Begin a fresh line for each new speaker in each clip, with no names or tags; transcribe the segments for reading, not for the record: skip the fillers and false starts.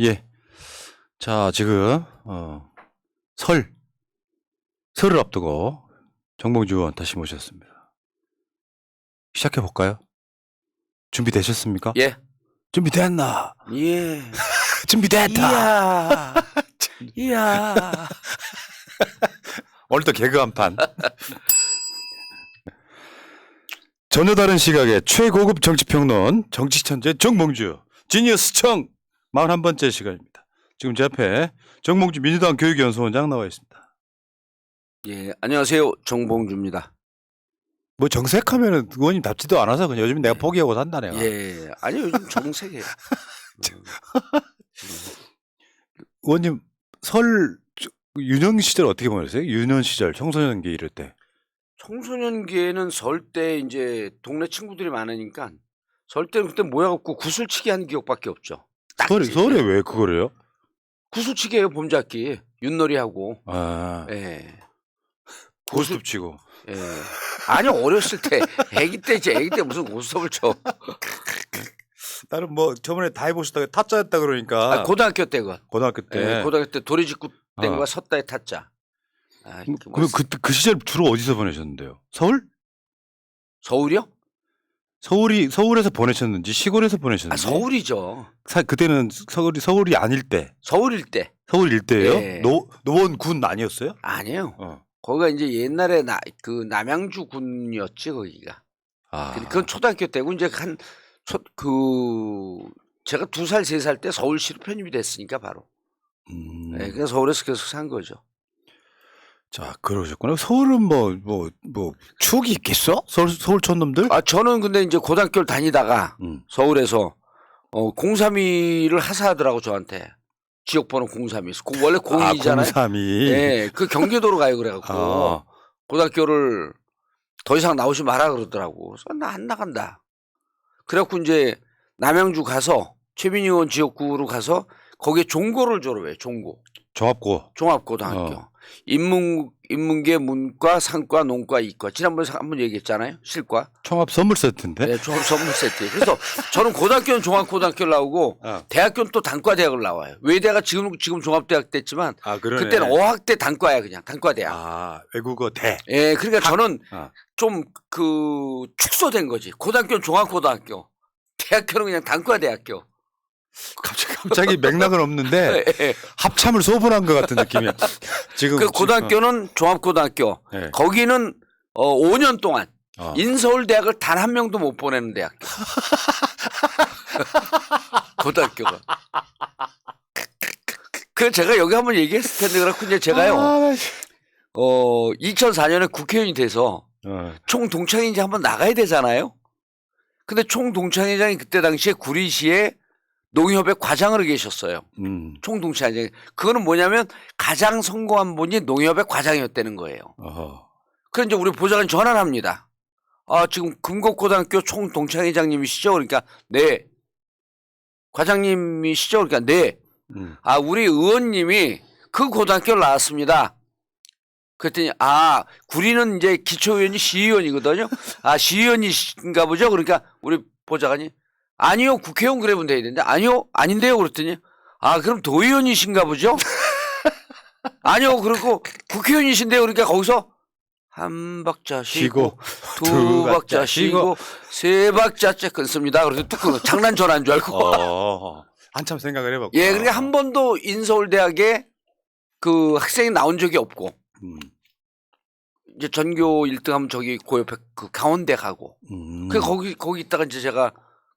예. 자, 지금 설을 앞두고 정봉주 의원 다시 모셨습니다. 시작해 볼까요? 준비되셨습니까?
예.
준비됐나?
예.
준비됐다.
이야.
오늘도 개그 한 판. 전혀 다른 시각의 최고급 정치평론 정치천재 정봉주 지니어스청 41번째 시간입니다. 지금 제 앞에 정봉주 민주당 교육연수원장 나와 있습니다.
예. 안녕하세요. 정봉주입니다.
뭐 정색하면은 의원님 답지도 않아서 그냥 요즘 내가 포기하고 산다 내가.
예. 아니 요즘 정색이에요.
의원님 설 유년 시절 어떻게 보냈어요? 유년 시절 청소년기 이럴 때.
청소년기에는 설 때 이제 동네 친구들이 많으니까 설 때는 그때 모여갖고 구슬치기 한 기억밖에 없죠.
설에 왜 그거래요?
구슬치기예요. 봄잡기 윷놀이하고.
아,
예.
고스톱 치고.
예. 아니 어렸을 때 애기 때 무슨 고스톱을 쳐.
나는 뭐 저번에 다 해보셨다가 타짜였다 그러니까.
고등학교 때 그.
고등학교 때.
예, 고등학교 때 도리직구 땡과 섰다의 타짜. 아,
그 시절 주로 어디서 보내셨는데요? 서울?
서울이요?
서울에서 보내셨는지 시골에서 보내셨는지.
서울이죠.
그때는 서울이 아닐 때.
서울일 때.
서울 일대예요?
예.
노원군 아니었어요?
아니에요.
어.
거기가 이제 옛날에 그 남양주 군이었지 거기가.
아.
그건 초등학교 때고 이제 제가 2살 3살 때 서울시로 편입이 됐으니까 바로. 네, 그래서 서울에서 계속 산 거죠.
자, 그러셨구나. 서울은 뭐 추억이 있겠어? 서울 촌놈들?
아 저는 근데 이제 고등학교를 다니다가 서울에서 032를 하사하더라고 저한테. 지역번호 032. 원래 02잖아요.
032.
네, 그 경기도로 가요 그래갖고 고등학교를 더 이상 나오지 마라 그러더라고. 그래서 나 안 나간다. 그래갖고 이제 남양주 가서 최민희 의원 지역구로 가서 거기에 종고를 졸업해요. 종고. 종합고등학교. 인문계, 문과, 상과, 농과, 이과. 지난번에 한번 얘기했잖아요. 실과.
총합 선물 세트인데?
네, 종합 선물 세트. 그래서 저는 고등학교는 종합고등학교를 나오고 대학교는 또 단과대학을 나와요. 외대가 지금 종합대학 됐지만 그때는 어학대 단과야 그냥 단과대학.
아, 외국어 대.
예, 그러니까 저는 좀 축소된 거지. 고등학교는 종합고등학교, 대학교는 그냥 단과대학교.
갑자기 맥락은 없는데 합참을 소분한 것 같은 느낌이야. 지금
그 고등학교는 종합고등학교.
네.
거기는 5년 동안 인서울대학을 단 한 명도 못 보내는 대학교. 고등학교가. 그 제가 여기 한번 얘기했을 텐데 그렇고 이제 제가요. 2004년에 국회의원이 돼서 총동창회의제 한번 나가야 되잖아요. 근데 총동창회장이 그때 당시에 구리시에 농협의 과장으로 계셨어요. 총동창회장. 그거는 뭐냐면 가장 성공한 분이 농협의 과장이었다는 거예요. 그래서 이제 우리 보좌관이 전화를 합니다. 아, 지금 금곡고등학교 총동창회장님이시죠? 그러니까 네. 과장님이시죠? 그러니까 네. 아, 우리 의원님이 그 고등학교를 나왔습니다. 그랬더니 구리는 이제 기초의원이 시의원이거든요. 아, 시의원이신가 보죠? 그러니까 우리 보좌관이 아니요, 국회의원 그래면 돼야 되는데 아니요, 아닌데요. 그랬더니 그럼 도의원이신가 보죠? 아니요, 그리고 국회의원이신데요. 그러니까 거기서 한 박자 쉬고 두 박자 쉬고 세 박자째 끊습니다. 그래서 뚝 끊어. 장난 전화인 줄 알고.
한참 생각을 해봤고.
예, 그러니까 한 번도 인서울대학에 그 학생이 나온 적이 없고. 이제 전교 1등하면 저기 그 옆에 그 강원대 가고. 그 거기 있다가 이제 제가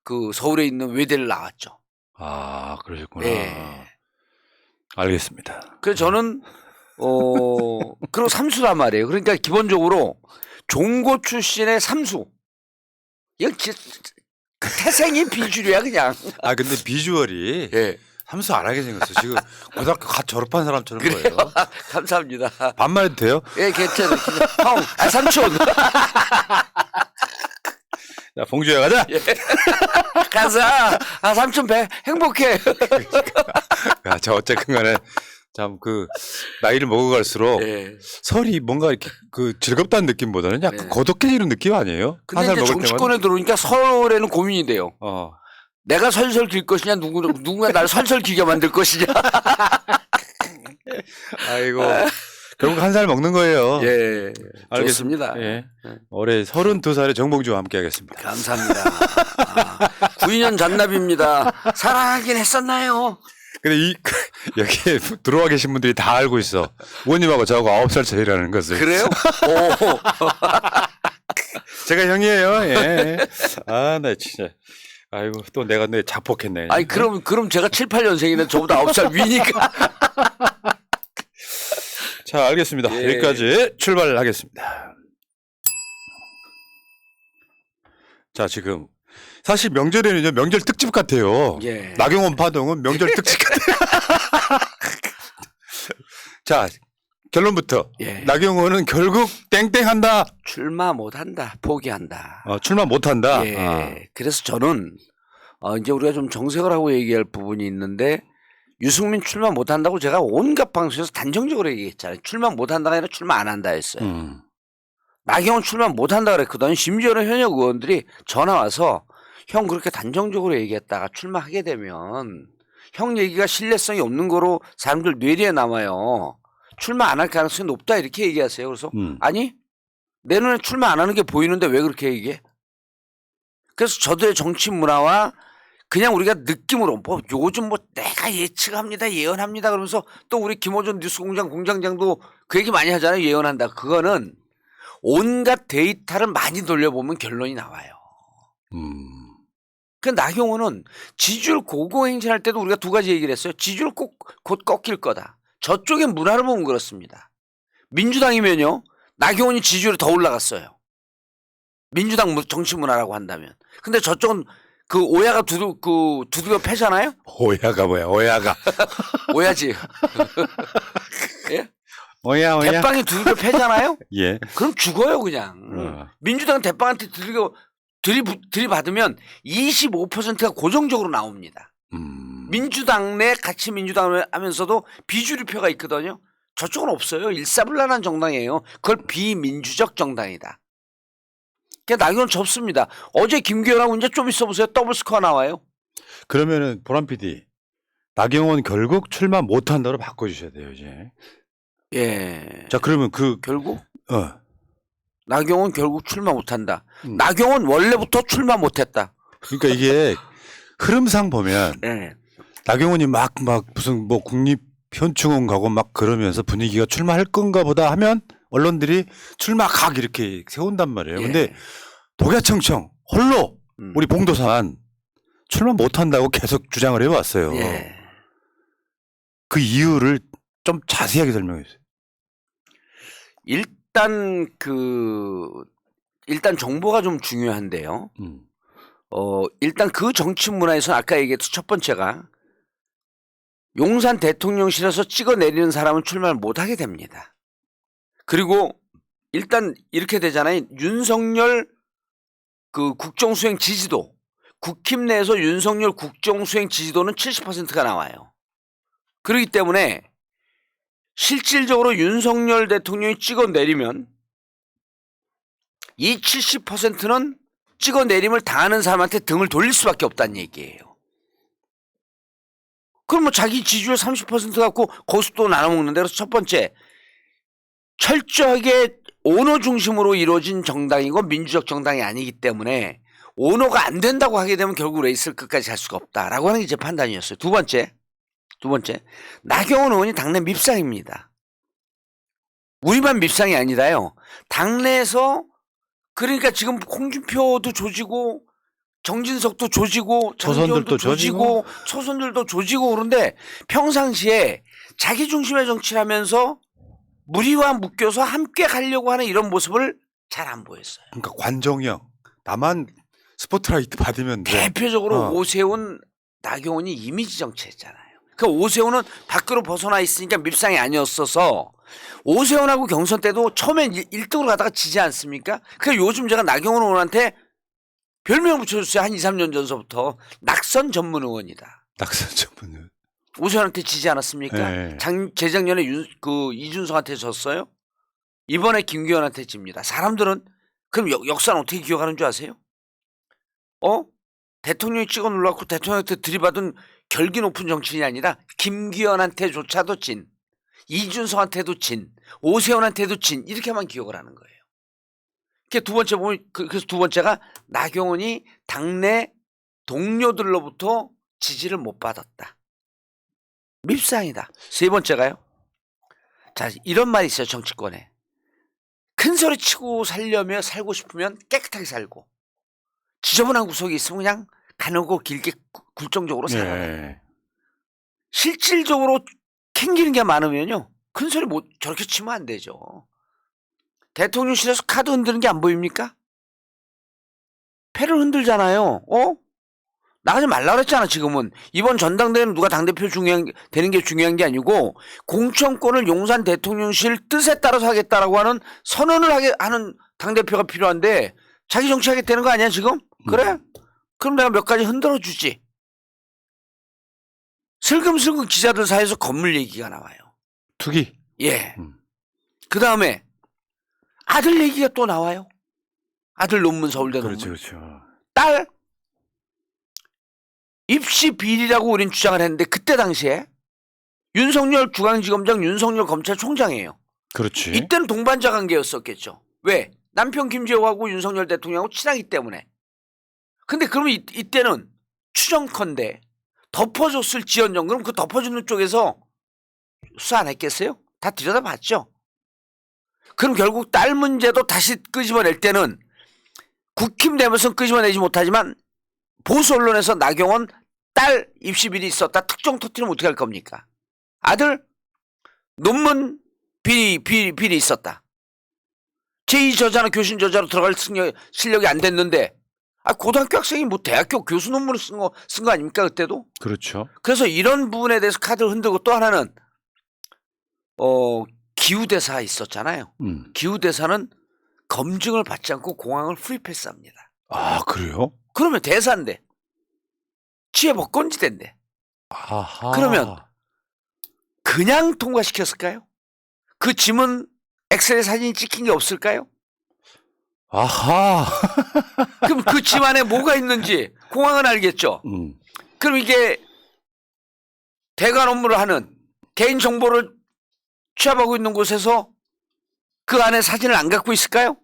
그 서울에 있는 외대를 나왔죠.
아, 그러셨구나.
예.
알겠습니다.
그래서 저는 그리고 삼수란 말이에요. 그러니까 기본적으로 종고 출신의 삼수. 이건 태생이 비주류야 그냥.
근데 비주얼이 삼수 안 하게 생겼어. 지금 고등학교 갓 졸업한 사람처럼 보여요.
감사합니다.
반말 해도 돼요?
예, 괜찮아요. 형, 삼촌.
자, 봉주야 가자.
예. 가자. 삼촌 배 행복해.
자, 어쨌든 간에 참 나이를 먹어갈수록 설이 뭔가 이렇게 즐겁다는 느낌보다는 약간 고독해지는 느낌 아니에요?
근데 이제 정치권에 들어오니까 설에는 고민이 돼요. 내가 설설 길 것이냐 누군가 나를 설설 기게 만들 것이냐.
아이고. 결국 한 살 먹는 거예요.
예,
알겠습니다.
좋습니다.
예. 올해 32살의 정봉주와 함께 하겠습니다.
감사합니다. 9년 잔나비입니다. 사랑하긴 했었나요?
근데 여기에 들어와 계신 분들이 다 알고 있어. 의원님하고 저하고 9살 차이라는 것을.
그래요? 오.
제가 형이에요. 예. 아, 나 진짜. 아이고, 또 내가 내 자폭했네.
아니, 그럼 제가 7, 8년생인데 저보다 9살 위니까.
자, 알겠습니다.
예.
여기까지 출발하겠습니다. 자, 지금 사실 명절에는요, 명절 특집 같아요.
예.
나경원 파동은 명절 특집 같아요. 자, 결론부터.
예.
나경원은 결국 땡땡한다.
출마 못한다. 포기한다.
출마 못한다.
예. 그래서 저는 이제 우리가 좀 정색을 하고 얘기할 부분이 있는데 유승민 출마 못한다고 제가 온갖 방송에서 단정적으로 얘기했잖아요. 출마 못한다가 아니라 출마 안 한다 했어요. 나경원 출마 못한다 그랬거든요. 심지어는 현역 의원들이 전화 와서 형 그렇게 단정적으로 얘기했다가 출마하게 되면 형 얘기가 신뢰성이 없는 거로 사람들 뇌리에 남아요. 출마 안 할 가능성이 높다 이렇게 얘기하세요. 그래서 아니 내 눈에 출마 안 하는 게 보이는데 왜 그렇게 얘기해? 그래서 저들의 정치 문화와 그냥 우리가 느낌으로 뭐 요즘 뭐 내가 예측합니다 예언합니다 그러면서 또 우리 김호준 뉴스공장 공장장도 그 얘기 많이 하잖아요. 예언한다. 그거는 온갖 데이터를 많이 돌려보면 결론이 나와요. 그 나경원은 지지율 고공행진할 때도 우리가 두 가지 얘기를 했어요. 지지율 곧 꺾일 거다. 저쪽의 문화를 보면 그렇습니다. 민주당이면요. 나경원이 지지율이 더 올라갔어요. 민주당 정치 문화라고 한다면. 근데 저쪽은 그 오야가 두들겨 패잖아요.
오야가 뭐야? 오야가.
오야지. 예?
오야.
대빵이 두들겨 패잖아요.
예.
그럼 죽어요 그냥. 민주당 대빵한테 들이받으면 25%가 고정적으로 나옵니다. 민주당 내 같이 민주당을 하면서도 비주류표가 있거든요. 저쪽은 없어요. 일사불란한 정당이에요. 그걸 비민주적 정당이다. 그러니까 나경원 접습니다. 어제 김기현하고 이제 좀 있어 보세요. 더블 스코어 나와요.
그러면은 보람 PD 나경원 결국 출마 못한다로 바꿔주셔야 돼요 이제.
예.
자 그러면
결국
나경원
결국 출마 못한다. 나경원 원래부터 출마 못했다.
그러니까 이게 흐름상 보면
예.
나경원이 막 무슨 뭐 국립현충원 가고 막 그러면서 분위기가 출마할 건가 보다 하면 언론들이 출마 각 이렇게 세운단 말이에요.
예.
근데 독야청청 홀로 우리 봉도산 출마 못한다고 계속 주장을 해왔어요.
예.
그 이유를 좀 자세하게 설명해 주세요.
일단 정보가 좀 중요한데요. 일단 그 정치 문화에서 아까 얘기했던 첫 번째가 용산 대통령실에서 찍어내리는 사람은 출마를 못하게 됩니다. 그리고 일단 이렇게 되잖아요. 윤석열 그 국정수행 지지도, 국힘 내에서 윤석열 국정수행 지지도는 70%가 나와요. 그렇기 때문에 실질적으로 윤석열 대통령이 찍어내리면 이 70%는 찍어내림을 당하는 사람한테 등을 돌릴 수밖에 없다는 얘기예요. 그럼 뭐 자기 지지율 30% 갖고 거기서 또 나눠먹는데, 그래서 첫 번째 철저하게 오너 중심으로 이루어진 정당이고 민주적 정당이 아니기 때문에 오너가 안 된다고 하게 되면 결국 레이스를 끝까지 갈 수가 없다라고 하는 게 제 판단이었어요. 두 번째 나경원 의원이 당내 밉상입니다. 우리만 밉상이 아니라요. 당내에서 그러니까 지금 홍준표도 조지고 정진석도 조지고
초선들도
조지고 초선들도 조지고 그런데 평상시에 자기 중심의 정치를 하면서 무리와 묶여서 함께 가려고 하는 이런 모습을 잘 안 보였어요.
그러니까 관종형 나만 스포트라이트 받으면 돼.
대표적으로 오세훈, 나경원이 이미지 정치했잖아요. 그 오세훈은 밖으로 벗어나 있으니까 밉상이 아니었어서 오세훈하고 경선 때도 처음엔 1등으로 가다가 지지 않습니까? 그래서 요즘 제가 나경원 의원한테 별명을 붙여줬어요. 한 2, 3년 전서부터. 낙선 전문 의원이다.
낙선 전문 의원.
오세훈한테 지지 않았습니까?
네.
재작년에 이준석한테 졌어요. 이번에 김기현한테 집니다. 사람들은 그럼 역사는 어떻게 기억하는 줄 아세요? 대통령이 찍어 눌러갖고 대통령한테 들이받은 결기 높은 정치인이 아니라 김기현한테조차도 진, 이준석한테도 진, 오세훈한테도 진 이렇게만 기억을 하는 거예요. 두 번째 보면 그래서 두 번째가 나경원이 당내 동료들로부터 지지를 못 받았다. 밉상이다. 세 번째가요. 자, 이런 말이 있어요. 정치권에. 큰 소리 치고 살려면 살고 싶으면 깨끗하게 살고 지저분한 구석이 있으면 그냥 가늘고 길게 굴종적으로 살아라.
예.
실질적으로 캥기는 게 많으면요. 큰 소리 저렇게 치면 안 되죠. 대통령실에서 카드 흔드는 게 안 보입니까? 패를 흔들잖아요. 나가지 말라 그랬잖아. 지금은 이번 전당대회는 누가 당대표 되는 게 중요한 게 아니고 공천권을 용산 대통령실 뜻에 따라서 하겠다라고 하는 선언을 하는 당대표가 필요한데 자기 정치하겠다는 거 아니야 지금? 그래? 그럼 내가 몇 가지 흔들어 주지. 슬금슬금 기자들 사이에서 건물 얘기가 나와요.
투기.
예. 그 다음에 아들 얘기가 또 나와요. 아들 논문 서울대 논문.
그렇죠.
딸 입시 비리라고 우린 주장을 했는데 그때 당시에 윤석열 중앙지검장 윤석열 검찰총장이에요.
그렇지.
이때는 동반자 관계였었겠죠. 왜? 남편 김재호하고 윤석열 대통령하고 친하기 때문에. 근데 그러면 이때는 추정컨대 덮어줬을 지연정 그럼 그 덮어주는 쪽에서 수사 안 했겠어요? 다 들여다봤죠. 그럼 결국 딸 문제도 다시 끄집어낼 때는 국힘되면서 끄집어내지 못하지만 보수 언론에서 나경원 딸 입시 비리 있었다 특정 터뜨리면 어떻게 할 겁니까? 아들 논문 비리 있었다. 제2저자나 교신 저자로 들어갈 실력이 안 됐는데 고등학교 학생이 뭐 대학교 교수 논문을 쓴 거 아닙니까 그때도?
그렇죠.
그래서 이런 부분에 대해서 카드를 흔들고 또 하나는 기후대사 있었잖아요. 기후대사는 검증을 받지 않고 공항을 프리패스합니다.
아 그래요?
그러면 대사인데 취해복권지대인데
아하.
그러면 그냥 통과시켰을까요? 그 지문 엑셀에 사진이 찍힌 게 없을까요?
아하.
그럼 그 집 안에 뭐가 있는지 공항은 알겠죠. 그럼 이게 대관 업무를 하는 개인 정보를 취합하고 있는 곳에서 그 안에 사진을 안 갖고 있을까요?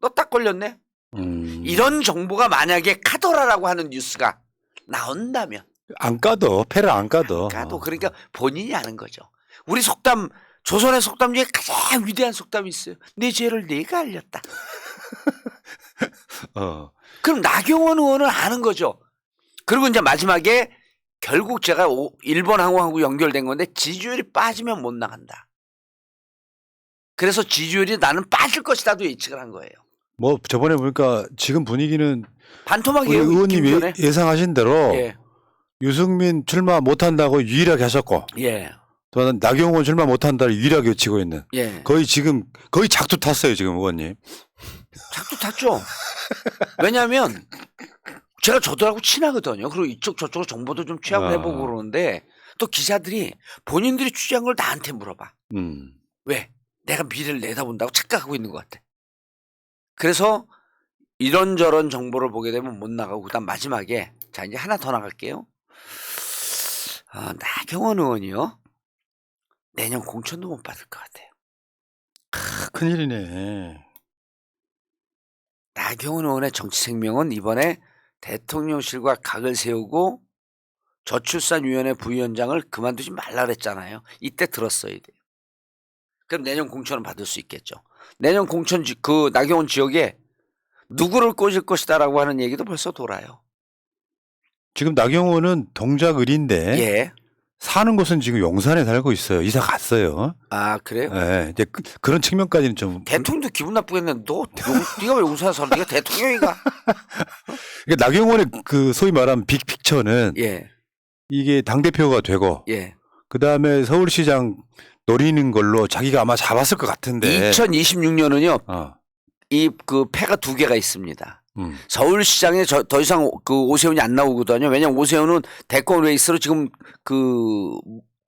너 딱 걸렸네. 이런 정보가 만약에 카더라라고 하는 뉴스가 나온다면
안 까도 패를 안 까도.
그러니까 본인이 아는 거죠. 우리 속담 조선의 속담 중에 가장 위대한 속담이 있어요. 내 죄를 내가 알렸다. 그럼 나경원 의원은 아는 거죠. 그리고 이제 마지막에 결국 제가 일본 항공하고 연결된 건데 지지율이 빠지면 못 나간다. 그래서 지지율이 나는 빠질 것이다도 예측을 한 거예요.
뭐 저번에 보니까 지금 분위기는
반토막이에요.
의원님 예상하신 대로
예.
유승민 출마 못한다고 유일하게 하셨고
예.
또는 나경원 출마 못한다고 유일하게 외치고 있는
예.
거의 작두 탔어요 지금 의원님.
작두 탔죠. 왜냐하면 제가 저들하고 친하거든요. 그리고 이쪽 저쪽으로 정보도 좀 취합을 해보고 그러는데 또 기자들이 본인들이 취재한 걸 나한테 물어봐. 왜? 내가 미래를 내다본다고 착각하고 있는 것 같아. 그래서 이런저런 정보를 보게 되면 못 나가고 그다음 마지막에 자 이제 하나 더 나갈게요. 나경원 의원이요. 내년 공천도 못 받을 것 같아요.
큰일이네.
나경원 의원의 정치 생명은 이번에 대통령실과 각을 세우고 저출산위원회 부위원장을 그만두지 말라 그랬잖아요. 이때 들었어야 돼요. 그럼 내년 공천은 받을 수 있겠죠. 내년 공천 그 나경원 지역에 누구를 꽂을 것이다라고 하는 얘기도 벌써 돌아요.
지금 나경원은 동작을인데
예.
사는 곳은 지금 용산에 살고 있어요. 이사 갔어요.
아 그래요?
네, 이제 그런 측면까지는 좀.
대통령도 기분 나쁘겠네. 네가 왜 용산에 살아? 네가 대통령이가.
그러니까 나경원의 그 소위 말하면 빅픽처는
예.
이게 당 대표가 되고,
예.
그 다음에 서울시장 노리는 걸로 자기가 아마 잡았을 것 같은데.
2026년은요. 이 그 패가 두 개가 있습니다. 서울시장에 더 이상 그 오세훈이 안 나오거든요. 왜냐면 오세훈은 대권 레이스로 지금 그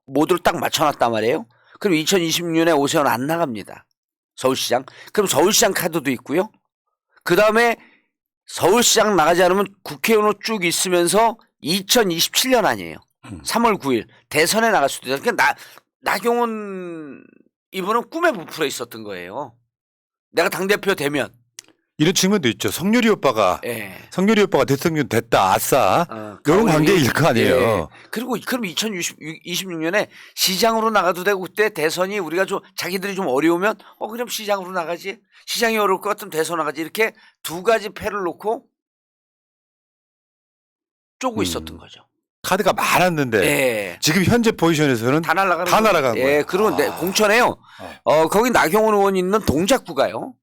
모두를 딱 맞춰놨단 말이에요. 그럼 2026년에 오세훈 안 나갑니다. 서울시장. 그럼 서울시장 카드도 있고요. 그 다음에 서울시장 나가지 않으면 국회의원으로 쭉 있으면서 2027년 아니에요. 3월 9일 대선에 나갈 수도 있다. 그러니까 나경원 이분은 꿈에 부풀어 있었던 거예요. 내가 당대표 되면.
이런 측면도 있죠. 성렬이 오빠가 대통령 됐다. 아싸. 이런 관계일 거 아니에요.
예. 그리고 그럼 2026년에 시장으로 나가도 되고 그때 대선이 우리가 좀 자기들이 좀 어려우면 그럼 시장으로 나가지. 시장이 어려울 것 같으면 대선 나가지. 이렇게 두 가지 패를 놓고 쪼고 있었던 거죠.
카드가 많았는데
예.
지금 현재 포지션에서는
다 날아간
거예요.
예. 그리고 공천에요. 거기 나경원 의원 있는 동작구가요.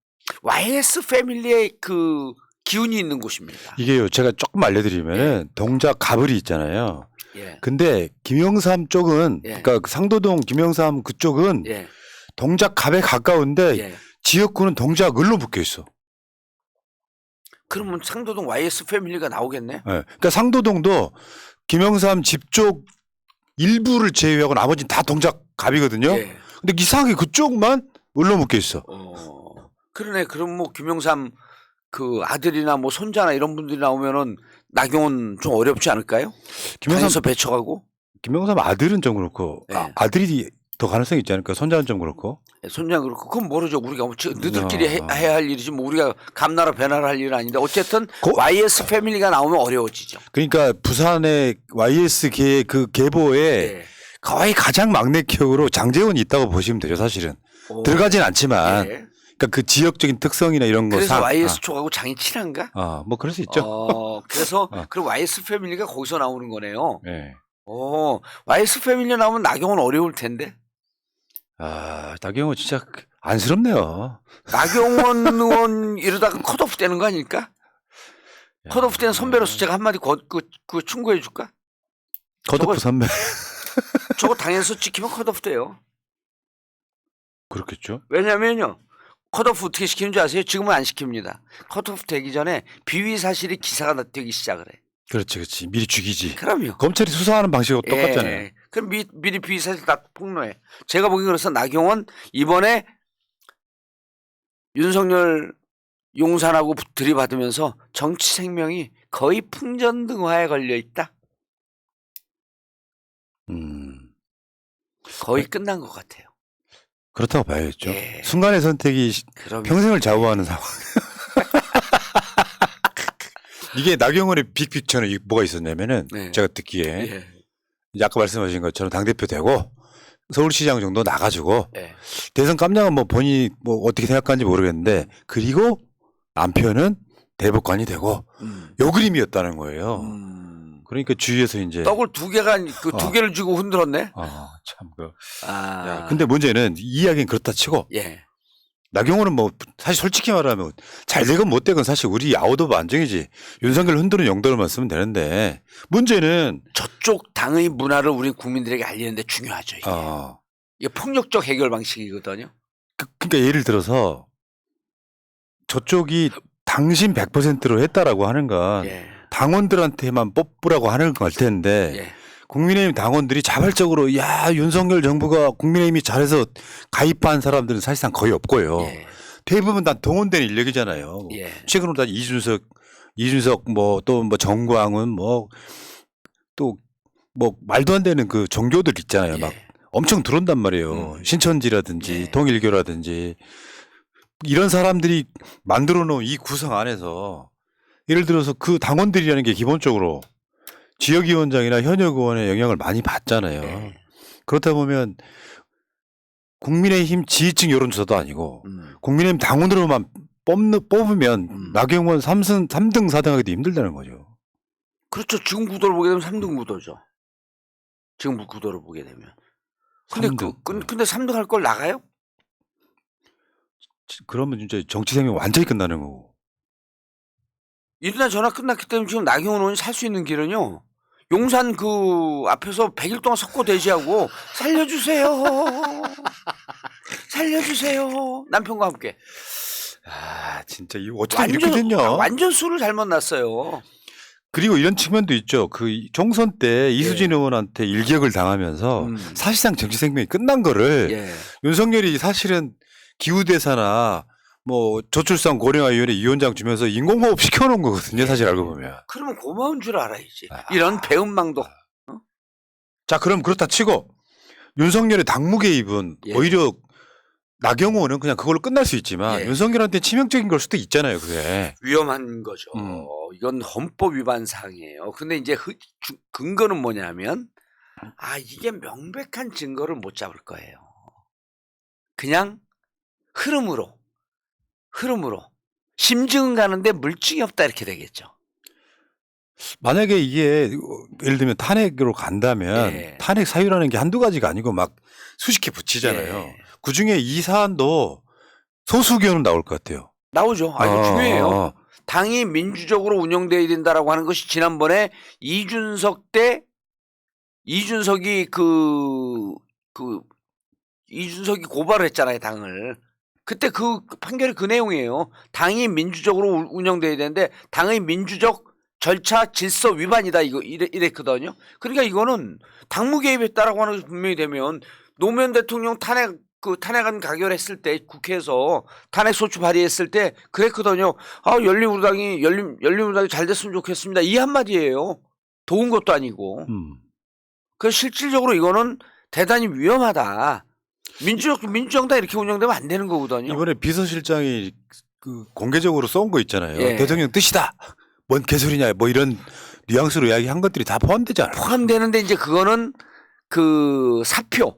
YS 패밀리의 그 기운이 있는 곳입니다.
이게요. 제가 조금 알려드리면은 동작 가불이 있잖아요.
예.
근데 김영삼 쪽은
예.
그러니까 상도동 김영삼 그쪽은
예.
동작 갑에 가까운데
예.
지역구는 동작을로 묶여 있어.
그러면 상도동 YS 패밀리가 나오겠네.
예. 그러니까 상도동도 김영삼 집 쪽 일부를 제외하고 나머지는 다 동작 갑이거든요.
예.
근데 이상하게 그쪽만 을로 묶여 있어.
그러네. 그럼 뭐 김영삼 그 아들이나 뭐 손자나 이런 분들이 나오면은 나경원 좀 어렵지 않을까요? 김영삼 배척하고.
김영삼 아들은 좀 그렇고
네.
아들이 더 가능성이 있지 않을까? 손자는 좀 그렇고.
손자 그렇고 그건 모르죠. 우리가 뭐 너희들끼리 해야 할 일이지 뭐 우리가 감나라 배나라 할 일은 아닌데 어쨌든 YS 패밀리가 나오면 어려워지죠.
그러니까 부산의 YS계 그 계보에 거의 가장 막내 격으로 장제원이 있다고 보시면 되죠. 사실은 들어가진 않지만. 그러니까 그 지역적인 특성이나 이런 거.
그래서 YS 쪽하고 장이 친한가?
뭐 그럴 수 있죠.
그래서 그럼 YS 패밀리가 거기서 나오는 거네요.
네.
YS 패밀리 나오면 나경원 어려울 텐데.
나경원 진짜 안쓰럽네요.
나경원 의원 이러다가 컷오프 되는 거 아닐까? 컷오프 되는 선배로서 제가 한마디 그 충고해 줄까?
컷오프 선배.
저거 당에서 찍히면 컷오프 돼요.
그렇겠죠.
왜냐면요. 컷오프 어떻게 시키는 줄 아세요? 지금은 안 시킵니다. 컷오프 되기 전에 비위 사실이 기사가 되기 시작을 해.
그렇지. 미리 죽이지.
그럼요.
검찰이 수사하는 방식하고 똑같잖아요.
그럼 미리 비위 사실 다 폭로해. 제가 보기엔 그래서 나경원 이번에 윤석열 용산하고 들이받으면서 정치 생명이 거의 풍전등화에 걸려 있다. 거의 끝난 것 같아요.
그렇다고 봐야겠죠. 순간의 선택이 평생을 좌우하는 상황. 이게 나경원의 빅픽처는 뭐가 있었냐면은 제가 듣기에 이제 아까 말씀하신 것처럼 당대표 되고 서울시장 정도 나가지고 대선 깜냥은 뭐 본인이 뭐 어떻게 생각하는지 모르겠는데 그리고 남편은 대법관이 되고 요 그림이었다는 거예요. 그러니까 주위에서 이제
떡을 두 개를 쥐고 흔들었네.
참 야, 근데 문제는 이 이야기는 그렇다 치고 나경원은 뭐 사실 솔직히 말하면 잘 되건 못 되건 사실 우리 아웃오브 안정이지. 윤석열 흔드는 용도로만 쓰면 되는데 문제는
저쪽 당의 문화를 우리 국민들에게 알리는 데 중요하죠. 이게 폭력적 해결 방식이거든요.
그러니까 예를 들어서 저쪽이 당신 100%로 했다라고 하는 건 당원들한테만 뽑으라고 하는 걸 텐데 국민의힘 당원들이 자발적으로 야 윤석열 정부가 국민의힘이 잘해서 가입한 사람들은 사실상 거의 없고요. 대부분 다 동원된 인력이잖아요. 최근으로 다 이준석 뭐 또 뭐 정광훈 뭐 또 뭐 말도 안 되는 그 종교들 있잖아요. 막 엄청 들어온단 말이에요. 신천지라든지 통일교라든지 이런 사람들이 만들어 놓은 이 구성 안에서 예를 들어서 그 당원들이라는 게 기본적으로 지역위원장이나 현역 의원의 영향을 많이 받잖아요. 그렇다 보면 국민의힘 지지층 여론조사도 아니고 국민의힘 당원으로만 뽑으면 나경원 3등 4등 하기도 힘들다는 거죠.
그렇죠. 지금 구도를 보게 되면 3등 구도죠. 지금 구도를 보게 되면. 근데 3등. 근데 3등 할 걸 나가요?
그러면 진짜 정치 생명 완전히 끝나는 거고.
이러나 저나 끝났기 때문에 지금 나경원 의원이 살 수 있는 길은요. 용산 그 앞에서 100일 동안 석고 대지하고 살려주세요. 살려주세요. 남편과 함께.
진짜 이거 어떻게 이렇게 됐냐.
완전 술을 잘못 났어요.
그리고 이런 측면도 있죠. 그 총선 때 이수진 의원한테 일격을 당하면서 사실상 정치 생명이 끝난 거를 윤석열이 사실은 기후대사나 뭐 저출산 고령화위원회 위원장 주면서 인공호흡 시켜놓은 거거든요. 사실 알고 보면.
그러면 고마운 줄 알아야지. 이런 배은망덕.
자, 그럼 그렇다 치고 윤석열의 당무 개입은
예.
오히려 나경원은 그냥 그걸로 끝날 수 있지만
예.
윤석열한테 치명적인 걸 수도 있잖아요. 그게.
위험한 거죠. 이건 헌법 위반 사항이에요. 근데 이제 근거는 뭐냐면 이게 명백한 증거를 못 잡을 거예요. 그냥 흐름으로 심증은 가는데 물증이 없다 이렇게 되겠죠.
만약에 이게 예를 들면 탄핵으로 간다면
예.
탄핵 사유라는 게 한두 가지가 아니고 막 수십 개 붙이잖아요.
예.
그중에 이 사안도 소수 의견은 나올 것 같아요.
나오죠. 이거 중요해요. 당이 민주적으로 운영돼야 된다라고 하는 것이 지난번에 이준석이 이준석이 고발을 했잖아요, 당을. 그때 그 판결이 그 내용이에요. 당이 민주적으로 운영돼야 되는데 당의 민주적 절차 질서 위반이다 이랬거든요. 그러니까 이거는 당무 개입했다라고 하는 것이 분명히 되면 노무현 대통령 탄핵안 가결했을 때 국회에서 탄핵 소추 발의했을 때 그랬거든요. 열린우리당이 잘 됐으면 좋겠습니다. 이 한마디예요. 도운 것도 아니고. 그래서 실질적으로 이거는 대단히 위험하다. 민주정당 이렇게 운영되면 안 되는 거거든요.
이번에 비서실장이 그 공개적으로 쏜 거 있잖아요.
예.
대통령 뜻이다. 뭔 개소리냐. 뭐 이런 뉘앙스로 이야기한 것들이 다 포함되잖아요.
포함되는데 이제 그거는 그 사표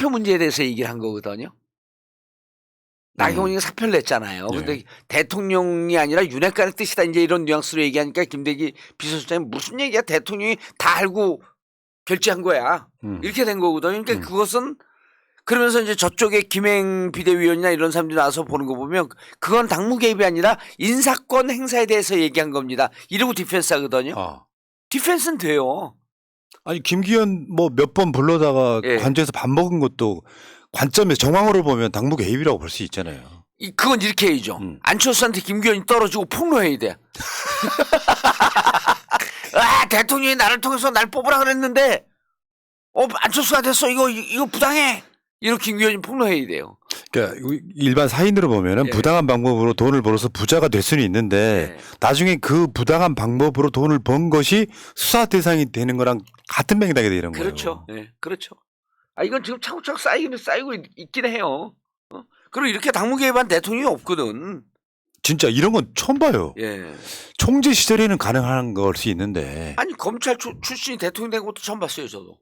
문제에 대해서 얘기를 한 거거든요. 나경원이가 사표를 냈잖아요. 근데
예.
대통령이 아니라 윤핵관의 뜻이다 이제 이런 뉘앙스로 얘기하니까 김대기 비서실장이 무슨 얘기야? 대통령이 다 알고 결재한 거야. 이렇게 된 거거든요. 그러니까 그것은 그러면서 이제 저쪽에 김행 비대위원이나 이런 사람들이 나와서 보는 거 보면 그건 당무 개입이 아니라 인사권 행사에 대해서 얘기한 겁니다. 이러고 디펜스 하거든요. 디펜스는 돼요.
아니 김기현 뭐 몇 번 불러다가
예.
관저에서 밥 먹은 것도 관점에서 정황으로 보면 당무 개입이라고 볼 수 있잖아요.
그건 이렇게 해야죠. 안철수한테 김기현이 떨어지고 폭로해야 돼. 대통령이 나를 통해서 날 뽑으라 그랬는데 안철수가 됐어. 이거 부당해. 이렇게 김기현이 폭로해야 돼요.
그러니까 일반 사인으로 보면은
예.
부당한 방법으로 돈을 벌어서 부자가 될 수는 있는데
예.
나중에 그 부당한 방법으로 돈을 번 것이 수사 대상이 되는 거랑 같은 맥락이 되는 거예요.
그렇죠. 네, 그렇죠. 이건 지금 차곡차곡 쌓이고 있긴 해요. 그리고 이렇게 당무 개입한 대통령이 없거든.
진짜 이런 건 처음 봐요.
예.
총재 시절에는 가능한 걸 수 있는데.
아니 검찰 출신이 대통령 된 것도 처음 봤어요, 저도.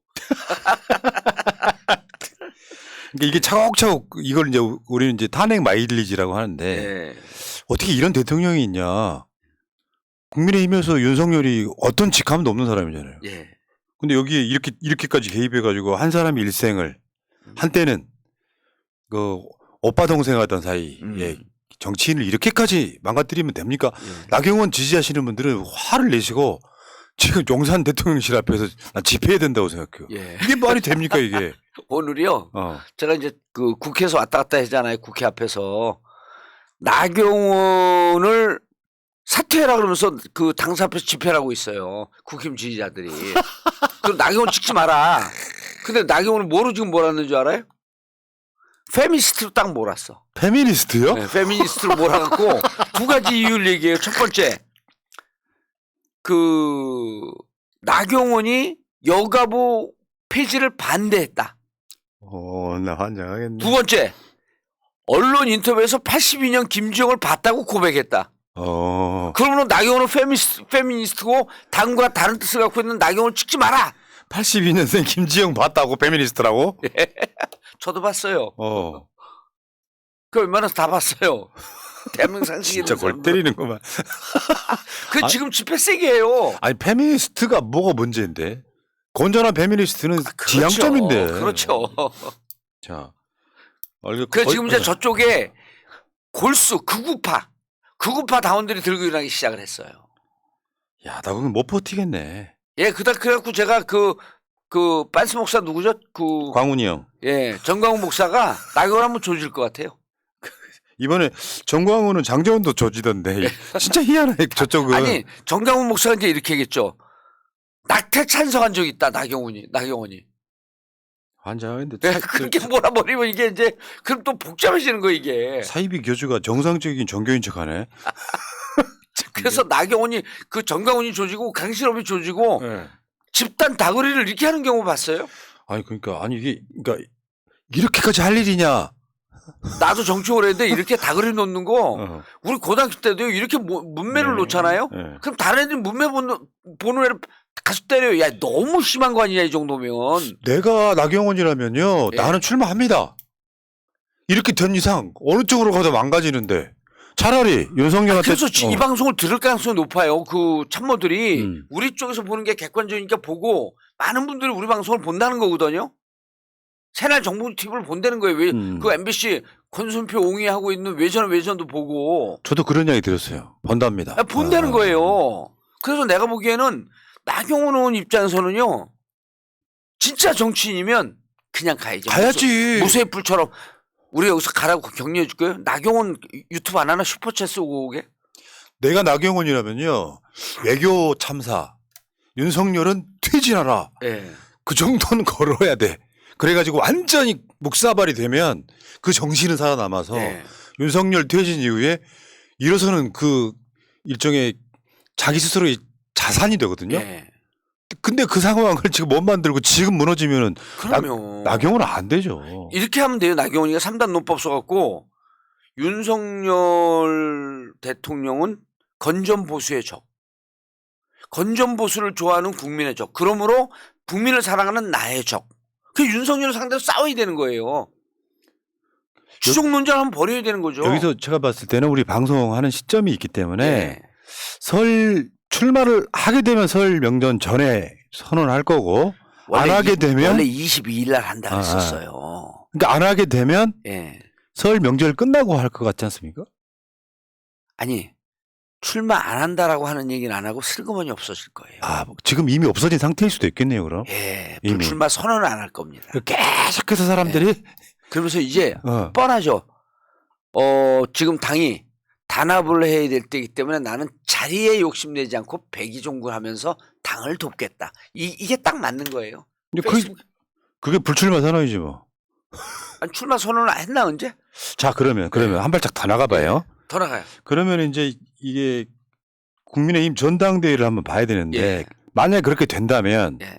그러니까 이게 차곡차곡 이걸 이제 우리는 이제 탄핵 마일리지라고 하는데
예.
어떻게 이런 대통령이 있냐. 국민의힘에서 윤석열이 어떤 직함도 없는 사람이잖아요.
예.
근데 여기에 이렇게까지 개입해가지고 한 사람의 일생을 한때는 그 오빠 동생 하던 사이에 정치인을 이렇게까지 망가뜨리면 됩니까?
예.
나경원 지지하시는 분들은 화를 내시고 지금 용산 대통령실 앞에서 난 집회해야 된다고 생각해요.
예.
이게 말이 됩니까 이게?
오늘이요. 제가 이제 그 국회에서 왔다 갔다 하잖아요. 국회 앞에서 나경원을 사퇴해라 그러면서 그 당사 앞에서 집회를 하고 있어요. 국힘 지지자들이. 그럼 나경원 찍지 마라. 근데 나경원은 뭐로 지금 몰았는 줄 알아요? 페미니스트로 딱 몰았어.
페미니스트요?
네, 페미니스트로 몰아갖고 두 가지 이유를 얘기해요. 첫 번째, 나경원이 여가부 폐지를 반대했다.
나 환장하겠네.
두 번째, 언론 인터뷰에서 82년 김주영을 봤다고 고백했다. 그러면 나경원은 페미니스트고 당과 다른 뜻을 갖고 있는 나경원을 찍지 마라.
82년생 김지영 봤다고 페미니스트라고?
저도 봤어요.
그
웬만해서 다 봤어요. 대한민국 상식이
진짜 골 때리는구만.
지금 집회 세게 해요.
아니 페미니스트가 뭐가 문제인데? 건전한 페미니스트는 지향점인데.
그렇죠.
자,
지금 이제 저쪽에 골수 극우파 다원들이 들고 일어나기 시작을 했어요.
야, 나 그건 못 버티겠네.
예, 그래갖고 제가 그 빤스 목사 누구죠?
광훈이 형.
예, 정광훈 목사가 나경원 한번 조질 것 같아요.
이번에 정광훈은 장재원도 조지던데. 진짜 희한해 저쪽은.
아니 정광훈 목사가 이제 이렇게 얘기했죠. 낙태 찬성한 적이 있다 나경원이.
환장하는데
내가 그렇게 몰아버리면 이게 이제 그럼 또 복잡해지는 거 이게.
사이비 교주가 정상적인 종교인 척하네.
그래서 나경원이 그 정강훈이 조지고 강신업이 조지고
네.
집단 다그리를 이렇게 하는 경우 봤어요?
아니 그러니까 아니 이게 그러니까 이렇게까지 할 일이냐?
나도 정치 오래 했는데 이렇게 다그리 놓는 거
어.
우리 고등학교 때도 이렇게 문매를
네.
놓잖아요.
네.
그럼 다른 애들 문매 보는 애를 가서 때려요. 야 너무 심한 거 아니냐 이 정도면.
내가 나경원이라면요,
예.
나는 출마합니다. 이렇게 된 이상 어느 쪽으로 가도 망가지는데 차라리 윤석열한테.
그래서 이 방송을 들을 가능성이 높아요. 그 참모들이
음.
우리 쪽에서 보는 게 객관적이니까 보고 많은 분들이 우리 방송을 본다는 거거든요. 새날 정부 TV를 본다는 거예요. 왜 그 MBC 권순표 옹이하고 있는 외전도 보고
저도 그런 이야기 들었어요. 본답니다.
본다는 거예요. 그래서 내가 보기에는 나경원 의원 입장에서는요, 진짜 정치인이면 그냥 가야죠.
가야지.
무쇠 불처럼 우리 여기서 가라고 격려해 줄게요. 나경원 유튜브 안 하나 슈퍼챗 쓰고 오게.
내가 나경원이라면요, 외교 참사, 윤석열은 퇴진하라.
예.
그 정도는 걸어야 돼. 그래가지고 완전히 묵사발이 되면 그 정신은 살아남아서
예.
윤석열 퇴진 이후에 일어서는 그 일종의 자기 스스로의 자산이 되거든요.
예.
근데 그 상황을 지금 못 만들고 지금 무너지면은
그러면
나경원은 안 되죠.
이렇게 하면 돼요. 나경원이가 3단 논법 써갖고 윤석열 대통령은 건전보수의 적. 건전보수를 좋아하는 국민의 적. 그러므로 국민을 사랑하는 나의 적. 그 윤석열을 상대로 싸워야 되는 거예요. 추종 논쟁을 한번 벌여야 되는 거죠.
여기서 제가 봤을 때는 우리 방송하는 시점이 있기 때문에
예.
설 출마를 하게 되면 설 명전 전에 선언할 거고, 안 하게 되면
원래 22일 날 한다고 했었어요.
그러니까 안 하게 되면
예.
설 명절 끝나고 할 것 같지 않습니까?
아니 출마 안 한다라고 하는 얘기는 안 하고 슬그머니 없어질 거예요.
아, 지금 이미 없어진 상태일 수도 있겠네요, 그럼.
예,
이미.
불출마 선언을 안 할 겁니다.
계속해서 사람들이
그러면서 이제
어.
뻔하죠. 지금 당이 단합을 해야 될 때이기 때문에 나는 자리에 욕심내지 않고 백의종군하면서 당을 돕겠다. 이게 딱 맞는 거예요.
근데 그게 불출마 선언이지 뭐.
아니, 출마 선언을 했나 언제?
자, 그러면 한 발짝 더 나가봐요.
더 나가요.
그러면 이제 이게 국민의힘 전당대회를 한번 봐야 되는데,
예.
만약에 그렇게 된다면
예.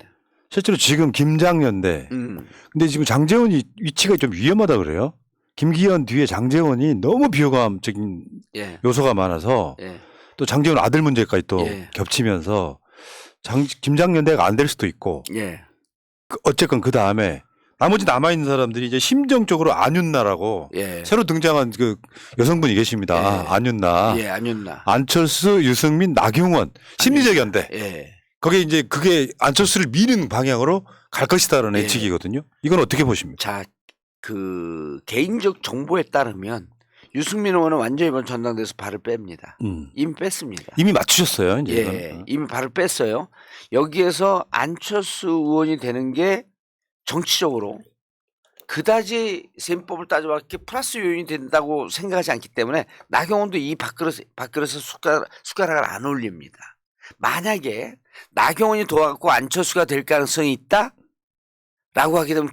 실제로 지금 김장연대, 근데 지금 장제원이 위치가 좀 위험하다 그래요. 김기현 뒤에 장제원이 너무 비호감적인
예.
요소가 많아서
예.
또 장제원 아들 문제까지 또
예.
겹치면서 김장연대가 안 될 수도 있고,
예.
어쨌건 그 다음에 나머지 남아있는 사람들이 이제 심정적으로 안윤나라고
예.
새로 등장한 그 여성분이 계십니다.
예.
안윤나.
예, 안윤나.
안철수, 유승민, 나경원 심리적 연대.
예.
거기에 이제 그게 안철수를 미는 방향으로 갈 것이다라는
예.
예측이거든요. 이건 어떻게 보십니까?
자, 그 개인적 정보에 따르면 유승민 의원은 완전히 이번 전당대회에서 발을 뺍니다. 이미 뺐습니다.
이미 맞추셨어요, 이제.
예,
이건.
이미 발을 뺐어요. 여기에서 안철수 의원이 되는 게 정치적으로 그다지 셈법을 따져봤기 플러스 요인이 된다고 생각하지 않기 때문에 나경원도 이 밥그릇에 숟가락을 안 올립니다. 만약에 나경원이 도와갖고 안철수가 될 가능성이 있다라고 하게 되면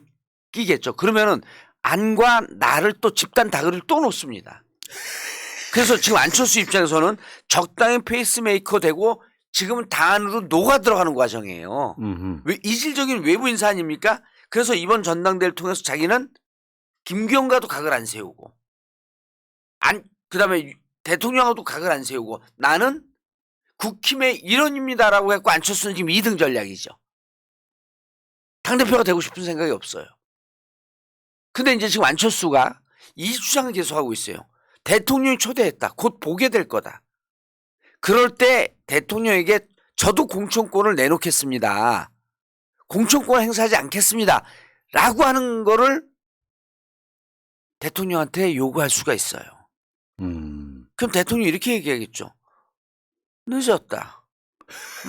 끼겠죠. 그러면은 안과 나를 또 집단 다그리를 또 놓습니다. 그래서 지금 안철수 입장에서는 적당히 페이스메이커 되고 지금은 당 안으로 녹아 들어가는 과정이에요. 왜 이질적인 외부 인사 아닙니까? 그래서 이번 전당대회를 통해서 자기는 김기현과도 각을 안 세우고 그다음에 대통령하고도 각을 안 세우고 나는 국힘의 일원입니다라고 했고 안철수는 지금 2등 전략이죠. 당대표가 되고 싶은 생각이 없어요. 근데 이제 지금 안철수가 이 주장을 계속하고 있어요. 대통령이 초대했다. 곧 보게 될 거다. 그럴 때 대통령에게 저도 공천권을 내놓겠습니다. 공천권 행사하지 않겠습니다. 라고 하는 거를 대통령한테 요구할 수가 있어요. 그럼 대통령이 이렇게 얘기하겠죠. 늦었다.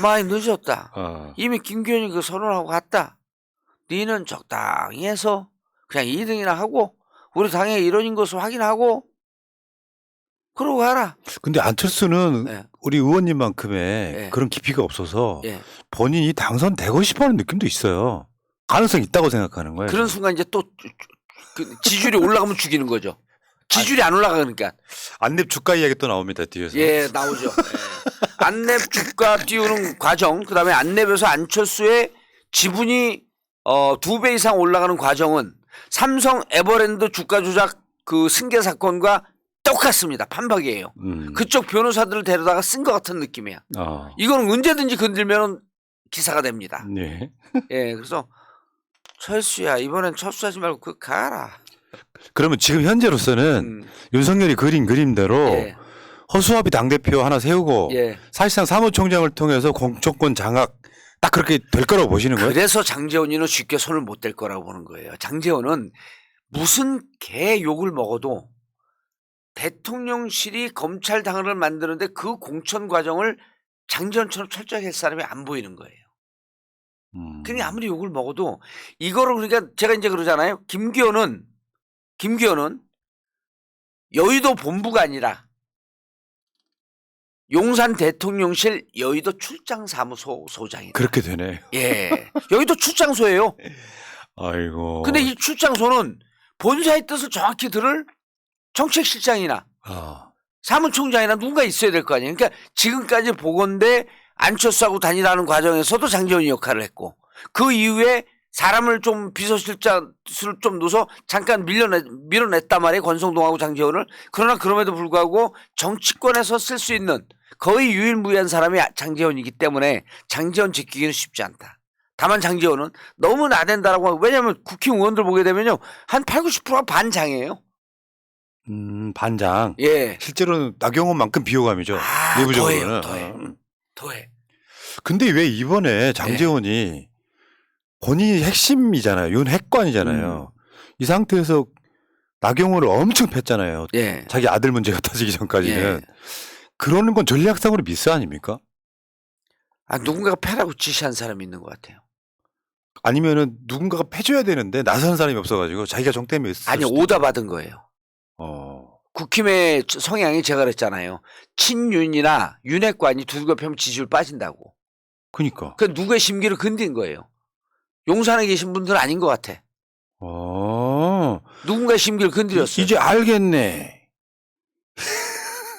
많이 늦었다. 이미 김기현이 그 선언하고 갔다. 니는 적당히 해서 그냥 2등이나 하고 우리 당의 일원인 것을 확인하고 그러고 가라.
근데 안철수는
네.
우리 의원님만큼의
네.
그런 깊이가 없어서
예.
본인이 당선되고 싶어하는 느낌도 있어요. 가능성이 있다고 생각하는 거예요.
그런 순간 이제 또 그 지지율이 올라가면 죽이는 거죠. 지지율이 안 올라가니까.
안랩 주가 이야기 또 나옵니다 뒤에서.
예, 나오죠. 예. 안랩 주가 띄우는 과정, 그다음에 안랩에서 안철수의 지분이 2배 이상 올라가는 과정은 삼성 에버랜드 주가 조작 그 승계 사건과 똑같습니다. 판박이에요. 그쪽 변호사들을 데려다가 쓴 것 같은 느낌이야. 이거는 언제든지 건들면 기사가 됩니다.
네.
예, 그래서 철수야 이번엔 철수하지 말고 그 가라.
그러면 지금 현재로서는 윤석열이 그린 그림대로
예.
허수아비 당대표 하나 세우고
예.
사실상 사무총장을 통해서 공천권 장악 딱 그렇게 될 거라고 보시는 거예요?
그래서 장제원이는 쉽게 손을 못 댈 거라고 보는 거예요. 장제원은 무슨 개 욕을 먹어도 대통령실이 검찰 당을 만드는데 그 공천 과정을 장제원처럼 철저하게 할 사람이 안 보이는 거예요. 그러니까 아무리 욕을 먹어도 이거를 그러니까 제가 이제 그러잖아요. 김기현은 여의도 본부가 아니라 용산 대통령실 여의도 출장사무소 소장이다.
그렇게 되네.
예. 여의도 출장소예요.
아이고.
근데 이 출장소는 본사의 뜻을 정확히 들을 정책실장이나 사무총장이나 누군가 있어야 될 거 아니에요. 그러니까 지금까지 보건대 안철수하고 다니라는 과정에서도 장제원이 역할을 했고 그 이후에 사람을 좀 비서실장을 좀 넣어서 잠깐 밀어냈단 말이에요. 권성동하고 장제원을. 그러나 그럼에도 불구하고 정치권에서 쓸 수 있는 거의 유일무이한 사람이 장제원이기 때문에 장제원 지키기는 쉽지 않다. 다만 장제원은 너무 나댄다라고 하고 왜냐하면 국회의원들 보게 되면요. 한 80~90%가 반장이에요.
반장.
예.
실제로는 나경원만큼 비호감이죠. 내부적으로는.
더해.
근데 왜 이번에 장제원이 본인이 핵심이잖아요. 윤 핵관이잖아요. 이 상태에서 나경원을 엄청 팼잖아요.
예.
자기 아들 문제가 터지기 전까지는.
예.
그러는 건 전략상으로 미스 아닙니까?
누군가가 패라고 지시한 사람이 있는 것 같아요.
아니면은 누군가가 패줘야 되는데 나서는 사람이 없어가지고 자기가 정 때문에
아니 오다 받은 거예요. 국힘의 성향이 제가 그랬잖아요. 친윤이나 윤핵관이 두들겨 패면 지지율 빠진다고.
그러니까.
그 누구의 심기를 건든 거예요. 용산에 계신 분들은 아닌 것 같아. 누군가의 심기를 건드렸어요.
이제 알겠네.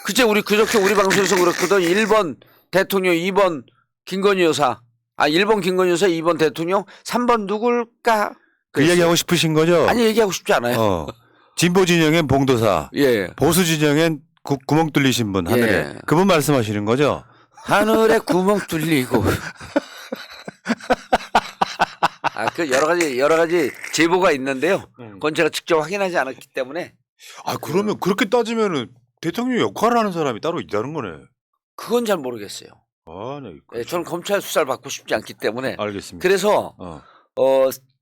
그저께 우리 방송에서 그랬거든. 1번 대통령, 2번 김건희 여사. 1번 김건희 여사, 2번 대통령, 3번 누굴까?
그 이야기 하고 싶으신 거죠?
아니 얘기하고 싶지 않아요.
진보 진영엔 봉도사,
예.
보수 진영엔 구멍 뚫리신 분 하늘에.
예.
그분 말씀하시는 거죠?
하늘에 구멍 뚫리고. 그 여러 가지 제보가 있는데요. 그건 제가 직접 확인하지 않았기 때문에.
그러면 그렇게 따지면은 대통령 역할을 하는 사람이 따로 있다는 거네.
그건 잘 모르겠어요.
네.
저는 검찰 수사를 받고 싶지 않기 때문에.
알겠습니다.
그래서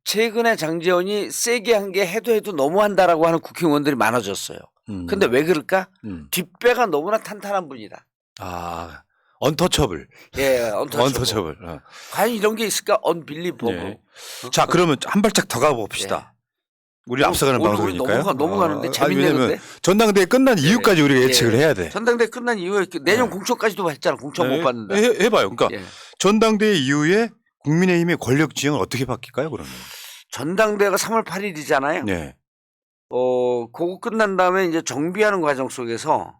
최근에 장제원이 세게 한 게 해도 너무한다라고 하는 국회의원들이 많아졌어요. 근데 왜 그럴까? 뒷배가 너무나 탄탄한 분이다.
언터처블.
예,
언터처블.
과연 이런 게 있을까? 언빌리버블.
네. 자, 그러면 한 발짝 더 가봅시다. 우리 앞서가는 방송이니까요.
넘어가는데 재밌네.
왜냐면 전당대회 끝난 이유까지 우리가 예측을 해야 돼.
전당대회 끝난 이후에 내년 공천까지도 했잖아. 공천 못 받는데.
해봐요. 그러니까 전당대회 이후에 국민의힘의 권력 지형은 어떻게 바뀔까요? 그러면
전당대회가 3월 8일이잖아요.
네.
그거 끝난 다음에 이제 정비하는 과정 속에서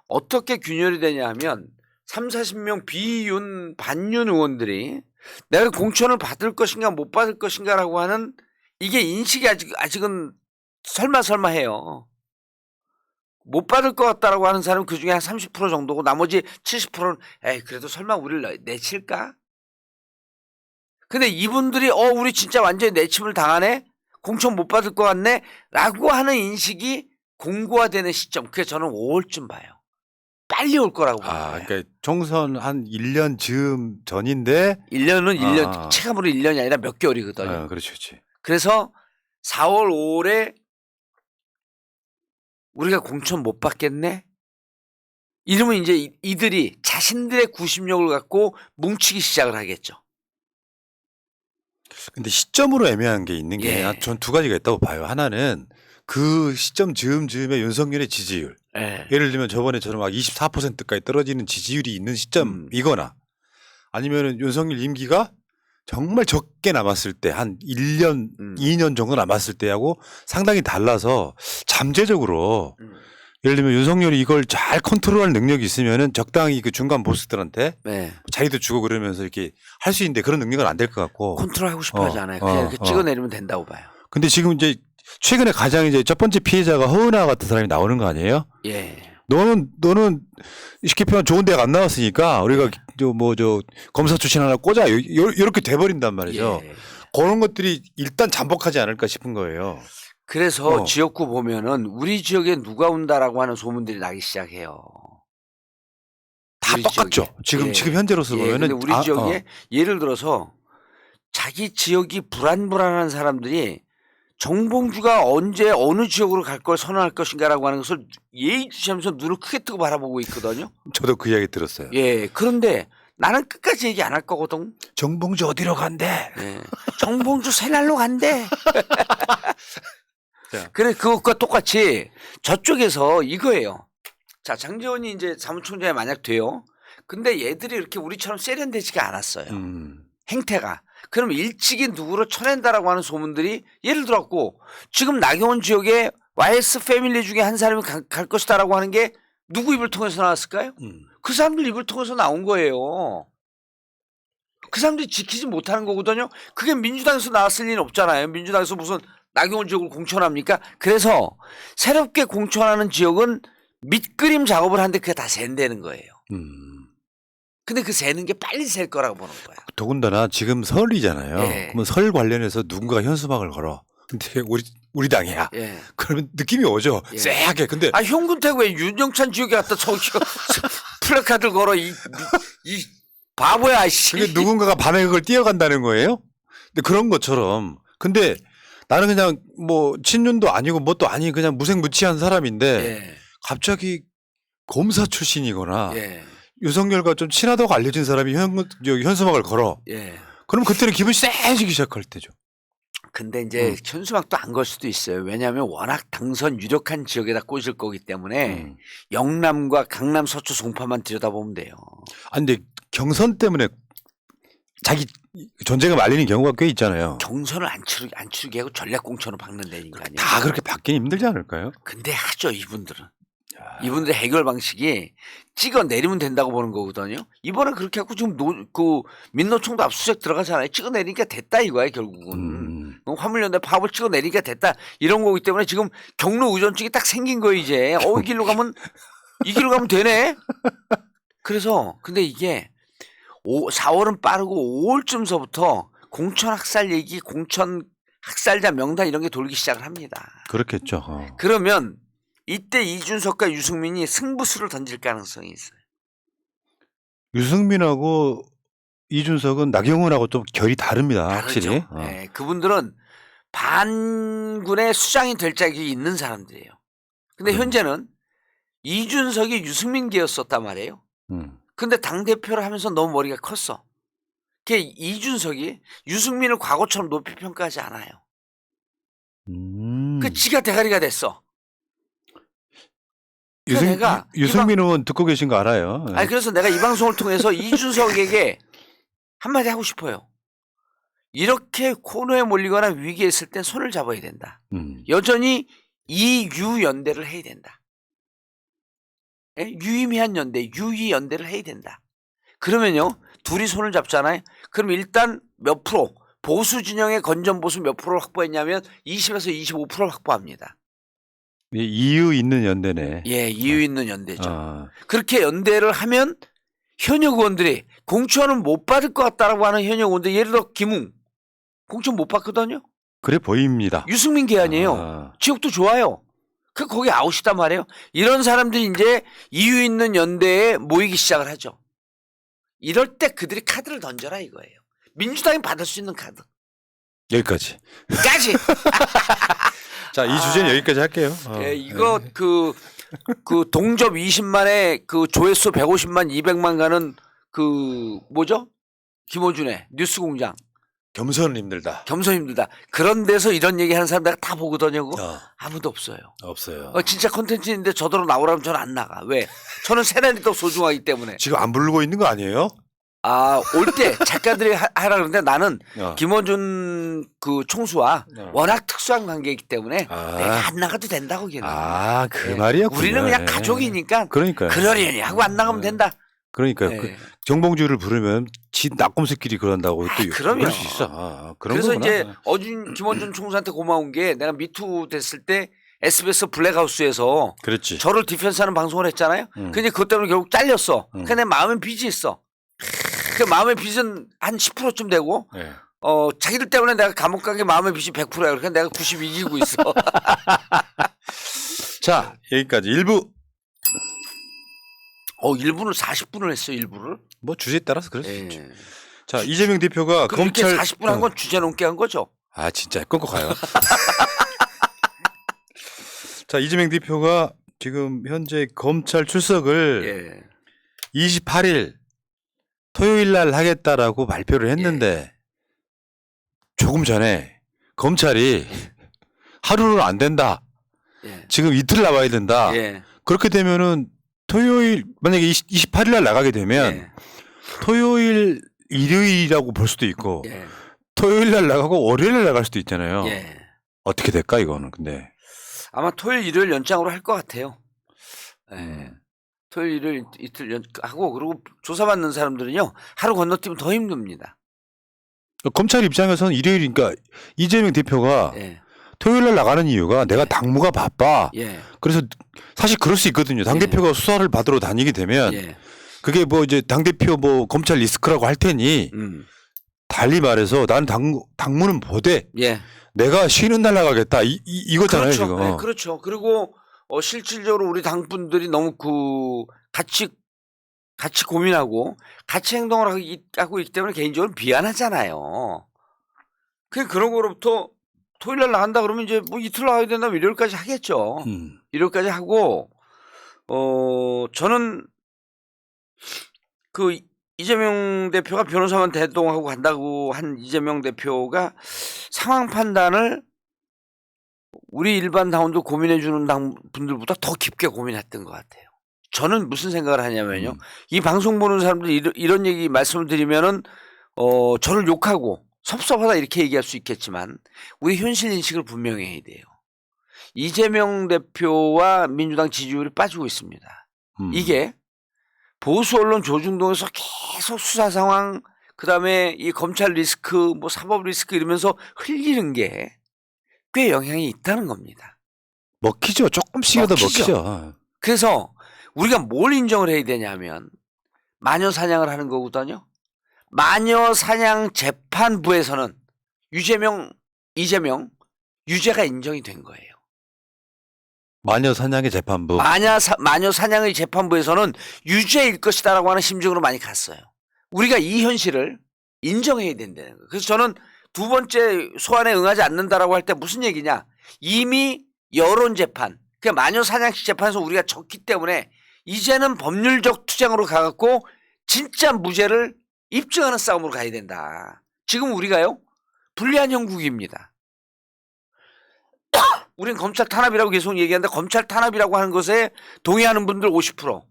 어떻게 균열이 되냐 하면 30~40명 비윤 반윤 의원들이 내가 공천을 받을 것인가 못 받을 것인가라고 하는 이게 인식이 아직은 설마 해요. 못 받을 것 같다라고 하는 사람은 그중에 한 30% 정도고 나머지 70%는 그래도 설마 우리를 내칠까? 근데 이분들이 우리 진짜 완전히 내침을 당하네? 공천 못 받을 것 같네? 라고 하는 인식이 공고화되는 시점. 그게 저는 5월쯤 봐요. 빨리 올 거라고 봐요.
그러니까 총선 한 1년 즈음 전인데
1년은 1년, 체감으로 1년이 아니라 몇 개월이거든요.
그렇지.
그래서 4월, 5월에 우리가 공천 못 받겠네? 이러면 이제 이들이 자신들의 구심력을 갖고 뭉치기 시작을 하겠죠.
근데 시점으로 애매한 게 있는 게 전 두 가지가 있다고 봐요. 하나는 그 시점 즈음에 윤석열의 지지율. 예를 들면 저번에처럼 막 24%까지 떨어지는 지지율이 있는 시점이거나 아니면은 윤석열 임기가 정말 적게 남았을 때 한 1년, 2년 정도 남았을 때하고 상당히 달라서 잠재적으로 예를 들면 윤석열이 이걸 잘 컨트롤할 능력이 있으면은 적당히 그 중간 보스들한테
네.
자기도 주고 그러면서 이렇게 할 수 있는데 그런 능력은 안 될 것 같고.
컨트롤하고 싶어 하지 않아요. 그냥 이렇게 찍어내리면 된다고 봐요.
근데 지금 이제 최근에 가장 이제 첫 번째 피해자가 허은하 같은 사람이 나오는 거 아니에요?
예.
너는 쉽게 표현 좋은 대학 안 나왔으니까 우리가 저 검사 출신 하나 꽂아 이렇게 돼버린단 말이죠.
예.
그런 것들이 일단 잠복하지 않을까 싶은 거예요.
그래서 지역구 보면은 우리 지역에 누가 온다라고 하는 소문들이 나기 시작해요.
다
우리
똑같죠.
지역에.
지금 현재로서 보면은
근데 우리 지역에 예를 들어서 자기 지역이 불안불안한 사람들이 정봉주가 언제 어느 지역으로 갈 걸 선언할 것인가라고 하는 것을 예의주시하면서 눈을 크게 뜨고 바라보고 있거든요.
저도 그 이야기 들었어요.
예. 그런데 나는 끝까지 얘기 안 할 거거든.
정봉주 어디로 간대?
예. 정봉주 새날로 간대.
자.
그래 그것과 똑같이 저쪽에서 이거예요. 자 장재원이 이제 사무총장이 만약 돼요. 근데 얘들이 이렇게 우리처럼 세련되지가 않았어요. 행태가. 그럼 일찍이 누구를 쳐낸다라고 하는 소문들이 예를 들었고 지금 나경원 지역에 YS 패밀리 중에 한 사람이 갈 것이다라고 하는 게 누구 입을 통해서 나왔을까요? 그 사람들 입을 통해서 나온 거예요. 그 사람들이 지키지 못하는 거거든요. 그게 민주당에서 나왔을 리는 없잖아요. 민주당에서 무슨 나경원 지역을 공천합니까? 그래서 새롭게 공천하는 지역은 밑그림 작업을 하는데 그게 다 샌다는 거예요. 근데 그 새는 게 빨리 셀 거라고 보는 거야.
더군다나 지금 설이잖아요.
예.
그러면 설 관련해서 누군가가 현수막을 걸어. 근데 우리 당이야.
예.
그러면 느낌이 오죠.
예.
쎄하게. 근데
아 현근택 왜 윤영찬 지역에 갖다 저기 플래카드 걸어 이 바보야 이씨.
그게 누군가가 밤에 그걸 뛰어간다는 거예요? 근데 그런 것처럼. 근데 나는 그냥 뭐 친윤도 아니고 뭣도 아닌 그냥 무색무취한 사람인데
예.
갑자기 검사 출신이거나
예.
윤석열과 좀 친하다고 알려진 사람이 현수막을 걸어.
예.
그럼 그때는 기분이 쎄해지기 시작할 때죠.
근데 이제 현수막도 안 걸 수도 있어요. 왜냐하면 워낙 당선 유력한 지역에다 꽂을 거기 때문에 영남과 강남 서초 송파만 들여다보면 돼요.
아 근데 경선 때문에 자기 존재가 말리는 경우가 꽤 있잖아요.
경선을 안 치르게 하고 전략 공천을 박는다니까요.
다 그렇게 받기는 힘들지 않을까요?
근데 하죠 이분들은. 이분들의 해결 방식이 찍어 내리면 된다고 보는 거거든요. 이번에 그렇게 하고 지금 그 민노총도 압수수색 들어가잖아요. 찍어 내리니까 됐다 이거야 결국은. 화물연대 파업을 찍어 내리니까 됐다 이런 거기 때문에 지금 경로 의존증이 딱 생긴 거예요 이제. 이 길로 가면 되네. 그래서 근데 이게 4월은 빠르고 5월쯤서부터 공천 학살 얘기, 공천 학살자 명단 이런 게 돌기 시작을 합니다.
그렇겠죠.
그러면 이때 이준석과 유승민이 승부수를 던질 가능성이 있어요.
유승민하고 이준석은 나경원하고 좀 결이 다릅니다. 확실히.
네, 그분들은 반군의 수장이 될 자격이 있는 사람들이에요. 근데 현재는 이준석이 유승민계였었단 말이에요. 근데 당대표를 하면서 너무 머리가 컸어. 그게 이준석이 유승민을 과거처럼 높이 평가하지 않아요. 그 지가 대가리가 됐어.
유승민 의원 듣고 계신 거 알아요.
아니 그래서 내가 이 방송을 통해서 이준석에게 한마디 하고 싶어요. 이렇게 코너에 몰리거나 위기에 있을 땐 손을 잡아야 된다. 여전히 이유연대를 해야 된다. 예? 유의미한 연대, 유의연대를 해야 된다. 그러면요 둘이 손을 잡잖아요. 그럼 일단 몇 프로 보수 진영의 건전보수 몇 프로를 확보했냐면 20에서 25%를 확보합니다.
이유 있는 연대네.
예, 이유 있는 연대죠. 그렇게 연대를 하면 현역 의원들이 공천은 못 받을 것 같다라고 하는 현역 의원들 예를 들어 김웅 공천 못 받거든요.
그래 보입니다.
유승민 계안이에요. 지역도 좋아요. 거기 아웃이단 말이에요. 이런 사람들이 이제 이유 있는 연대에 모이기 시작을 하죠. 이럴 때 그들이 카드를 던져라 이거예요. 민주당이 받을 수 있는 카드.
여기까지. 자, 이 주제는 여기까지 할게요.
예, 이거 그 동접 20만에 그 조회수 150만 200만 가는 그 뭐죠? 김호준의 뉴스공장.
겸손은 힘들다.
겸손 힘들다. 그런 데서 이런 얘기 하는 사람 내가 다 보거든요. 아무도 없어요.
없어요.
진짜 콘텐츠인데 저더러 나오라면 저는 안 나가. 왜? 저는 세란이 더 소중하기 때문에.
지금 안 부르고 있는 거 아니에요?
올 때 작가들이 하라 그러는데 나는
어.
김어준 그 총수와 워낙 특수한 관계이기 때문에 내가 안 나가도 된다고 걔는.
그
네.
말이었군요.
우리는 그냥
예.
가족이니까
그러니까요.
그러려니 하고 안 나가면 된다.
그러니까
네.
그 정봉주를 부르면 지 낙곰새끼리 그런다고 또
그럼요.
그럴 수 있어. 그런
그래서
거구나.
이제 김어준 총수한테 고마운 게 내가 미투 됐을 때 SBS 블랙하우스에서
그렇지.
저를 디펜스하는 방송을 했잖아요. 근데 그것 때문에 결국 잘렸어. 근데 내 마음엔 빚이 있어. 그 마음의 빚은 한 10%쯤 되고
네.
자기들 때문에 내가 감옥 간 게 마음의 빚이 100%야. 그러니까 내가 90 이기고 있어.
자, 여기까지 1부.
1부는 40분을 했어요. 1부를.
뭐 주제에 따라서 그럴 수
예.
있죠. 자, 이재명 대표가
그럼
검찰
이렇게 40분 한 건 주제 넘게 한 거죠.
진짜 끊고 가요. 자, 이재명 대표가 지금 현재 검찰 출석을
예.
28일 토요일 날 하겠다라고 발표를 했는데 조금 전에 검찰이 하루는 안 된다.
예.
지금 이틀 나와야 된다.
예.
그렇게 되면은 토요일 만약에 28일 날 나가게 되면
예.
토요일 일요일이라고 볼 수도 있고
예.
토요일 날 나가고 월요일 날 나갈 수도 있잖아요.
예.
어떻게 될까 이거는 근데.
아마 토요일 일요일 연장으로 할 것 같아요. 예. 토요일 일요일 이틀 하고 그리고 조사받는 사람들은요 하루 건너뛰면 더 힘듭니다.
검찰 입장에서는 일요일이니까 이재명 대표가
예.
토요일 날 나가는 이유가 내가 당무가 바빠.
예.
그래서 사실 그럴 수 있거든요. 당대표가 수사를 받으러 다니게 되면
예.
그게 뭐 이제 당대표 뭐 검찰 리스크라고 할 테니 달리 말해서 나는 당무는 보되
예.
내가 쉬는 날 나가겠다 이거잖아요.
그렇죠.
지금.
네, 그렇죠. 그리고 실질적으로 우리 당분들이 너무 같이 고민하고 같이 행동을 하고 있기 때문에 개인적으로 미안하잖아요. 그런 거로부터 토요일 날 나간다 그러면 이제 뭐 이틀 나가야 된다면 일요일까지 하겠죠. 일요일까지 하고 저는 그 이재명 대표가 변호사만 대동하고 간다고 한 이재명 대표가 상황 판단을 우리 일반 당원도 고민해 주는 분들보다 더 깊게 고민했던 것 같아요. 저는 무슨 생각을 하냐면요. 이 방송 보는 사람들이 이런 얘기 말씀을 드리면은 저를 욕하고 섭섭하다 이렇게 얘기할 수 있겠지만 우리 현실 인식을 분명히 해야 돼요. 이재명 대표와 민주당 지지율이 빠지고 있습니다. 이게 보수 언론 조중동에서 계속 수사 상황 그다음에 이 검찰 리스크 뭐 사법 리스크 이러면서 흘리는 게 꽤 영향이 있다는 겁니다.
먹히죠. 조금씩이라도 먹히죠.
그래서 우리가 뭘 인정을 해야 되냐면 마녀 사냥을 하는 거거든요. 마녀 사냥 재판부에서는 이재명 유죄가 인정이 된 거예요.
마녀 사냥의 재판부.
마녀 사냥의 재판부에서는 유죄일 것이다라고 하는 심증으로 많이 갔어요. 우리가 이 현실을 인정해야 된다는 거예요. 그래서 저는 두 번째 소환에 응하지 않는다라고 할 때 무슨 얘기냐. 이미 여론 재판, 그러니까 마녀 사냥식 재판에서 우리가 졌기 때문에 이제는 법률적 투쟁으로 가갖고 진짜 무죄를 입증하는 싸움으로 가야 된다. 지금 우리가요 불리한 형국입니다. 우린 검찰 탄압이라고 계속 얘기하는데 검찰 탄압이라고 하는 것에 동의하는 분들 50%,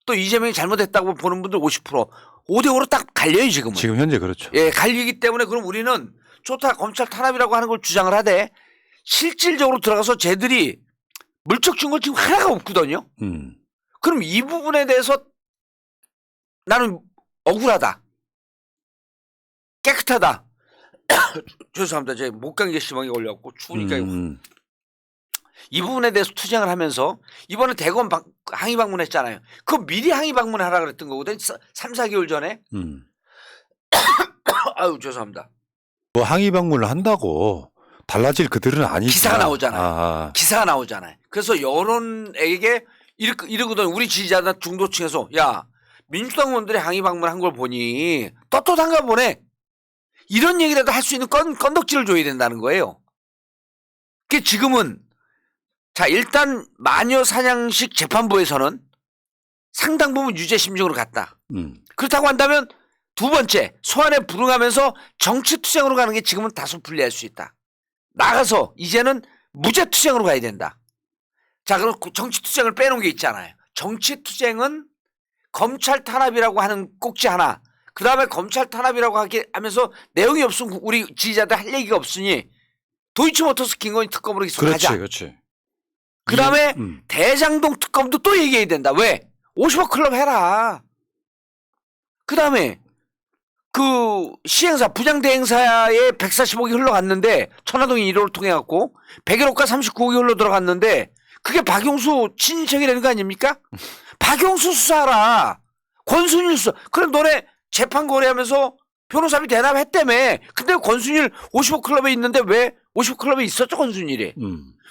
또 이재명이 잘못했다고 보는 분들 50%, 5대5로 딱 갈려요 지금은.
지금 현재 그렇죠.
예, 갈리기 때문에 그럼 우리는 좋다 검찰 탄압이라고 하는 걸 주장을 하되 실질적으로 들어가서 쟤들이 물적 증거 지금 하나가 없거든요. 그럼 이 부분에 대해서 나는 억울하다, 깨끗하다. 죄송합니다. 제가 목감기에 심하게 걸려갖고 추우니까 이 부분에 대해서 투쟁을 하면서 이번에 대검 항의 방문했잖아요. 그거 미리 항의 방문하라 그랬던 거거든. 3, 4개월 전에. 아유 죄송합니다.
뭐 항의 방문을 한다고 달라질 그들은 아니지.
기사가 나오잖아요. 기사가 나오잖아요. 그래서 여론에게 이러거든. 우리 지지자들 중도층에서 야 민주당 의원들이 항의 방문한 걸 보니 떳떳한가 보네. 이런 얘기라도 할 수 있는 건덕지를 줘야 된다는 거예요. 그게 지금은 자 일단 마녀 사냥식 재판부에서는 상당 부분 유죄 심증으로 갔다. 그렇다고 한다면 두 번째 소환에 불응하면서 정치투쟁으로 가는 게 지금은 다소 불리할 수 있다. 나가서 이제는 무죄투쟁으로 가야 된다. 자 그럼 정치투쟁을 빼놓은 게 있잖아요. 정치투쟁은 검찰 탄압이라고 하는 꼭지 하나, 그다음에 검찰 탄압이라고 하면서 내용이 없으면 우리 지지자들 할 얘기가 없으니 도이치모터스 김건희 특검으로 계속
그렇지,
가자.
그렇지.
그다음에 대장동 특검도 또 얘기해야 된다. 왜? 50억 클럽 해라. 그다음에 그 시행사 부장대행사에 140억이 흘러갔는데 천화동이 1호를 통해 갖고 101억과 39억이 흘러 들어갔는데 그게 박용수 친인척이라는 거 아닙니까? 박용수 수사하라. 권순일 수사. 그럼 너네 재판 거래하면서 변호사비 대납했다며. 근데 권순일 50억 클럽에 있는데 왜 50억 클럽에 있었죠 권순일이.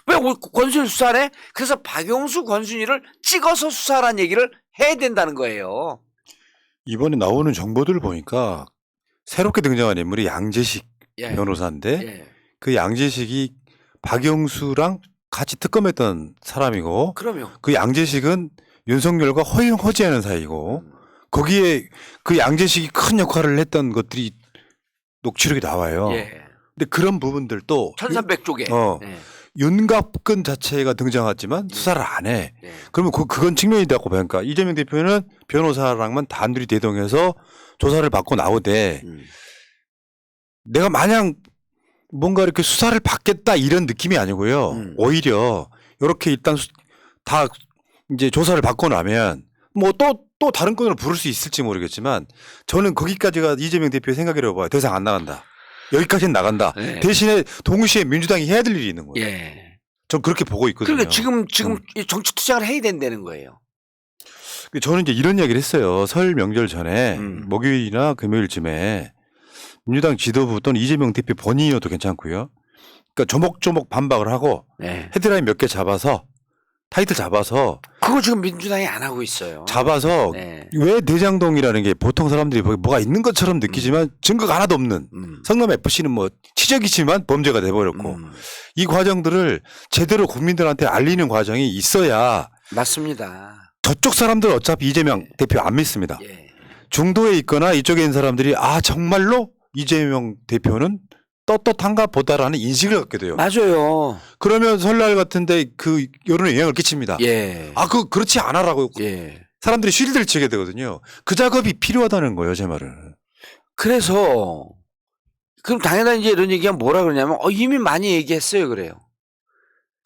왜 권순일 수사하네? 그래서 박용수 권순일을 찍어서 수사하라는 얘기를 해야 된다는 거예요.
이번에 나오는 정보들을 보니까 새롭게 등장한 인물이 양재식
예.
변호사인데
예.
그 양재식이 박영수랑 같이 특검했던 사람이고
그럼요.
그 양재식은 윤석열과 허위하는 사이고 거기에 그 양재식이 큰 역할을 했던 것들이 녹취록이 나와요.
예.
근데 그런 부분들도
1300쪽에. 예.
윤갑근 자체가 등장했지만 수사를 안 해.
예.
그러면 그건 측면이라고 보니까 이재명 대표는 변호사랑만 단둘이 대동해서 조사를 받고 나오되 내가 마냥 뭔가 이렇게 수사를 받겠다 이런 느낌이 아니고요. 오히려 이렇게 일단 다 이제 조사를 받고 나면 뭐 또 다른 건으로 부를 수 있을지 모르겠지만 저는 거기까지가 이재명 대표의 생각이라고 봐요. 더 이상 안 나간다. 여기까지는 나간다.
네.
대신에 동시에 민주당이 해야 될 일이 있는 거예요.
예.
전 그렇게 보고 있거든요.
그러니까 지금 이 정치 투쟁을 해야 된다는 거예요.
저는 이제 이런 이야기를 했어요. 설 명절 전에 목요일이나 금요일쯤에 민주당 지도부 또는 이재명 대표 본인이어도 괜찮고요. 그러니까 조목조목 반박을 하고
네.
헤드라인 몇 개 잡아서 타이틀 잡아서
그거 지금 민주당이 안 하고 있어요.
잡아서
네.
왜 대장동이라는 게 보통 사람들이 뭐가 있는 것처럼 느끼지만 증거가 하나도 없는 성남 FC는 뭐 치적이지만 범죄가 돼버렸고 이 과정들을 제대로 국민들한테 알리는 과정이 있어야
맞습니다.
저쪽 사람들 어차피 이재명 대표 안 믿습니다.
예.
중도에 있거나 이쪽에 있는 사람들이 아 정말로 이재명 대표는 떳떳한가 보다라는 인식을 갖게 돼요.
맞아요.
그러면 설날 같은데 그 여론에 영향을 끼칩니다.
예.
아, 그렇지 않아라고
예.
사람들이 쉴드를 치게 되거든요. 그 작업이 필요하다는 거예요, 제 말은.
그래서 그럼 당연히 이제 이런 얘기하면 뭐라 그러냐면 이미 많이 얘기했어요. 그래요.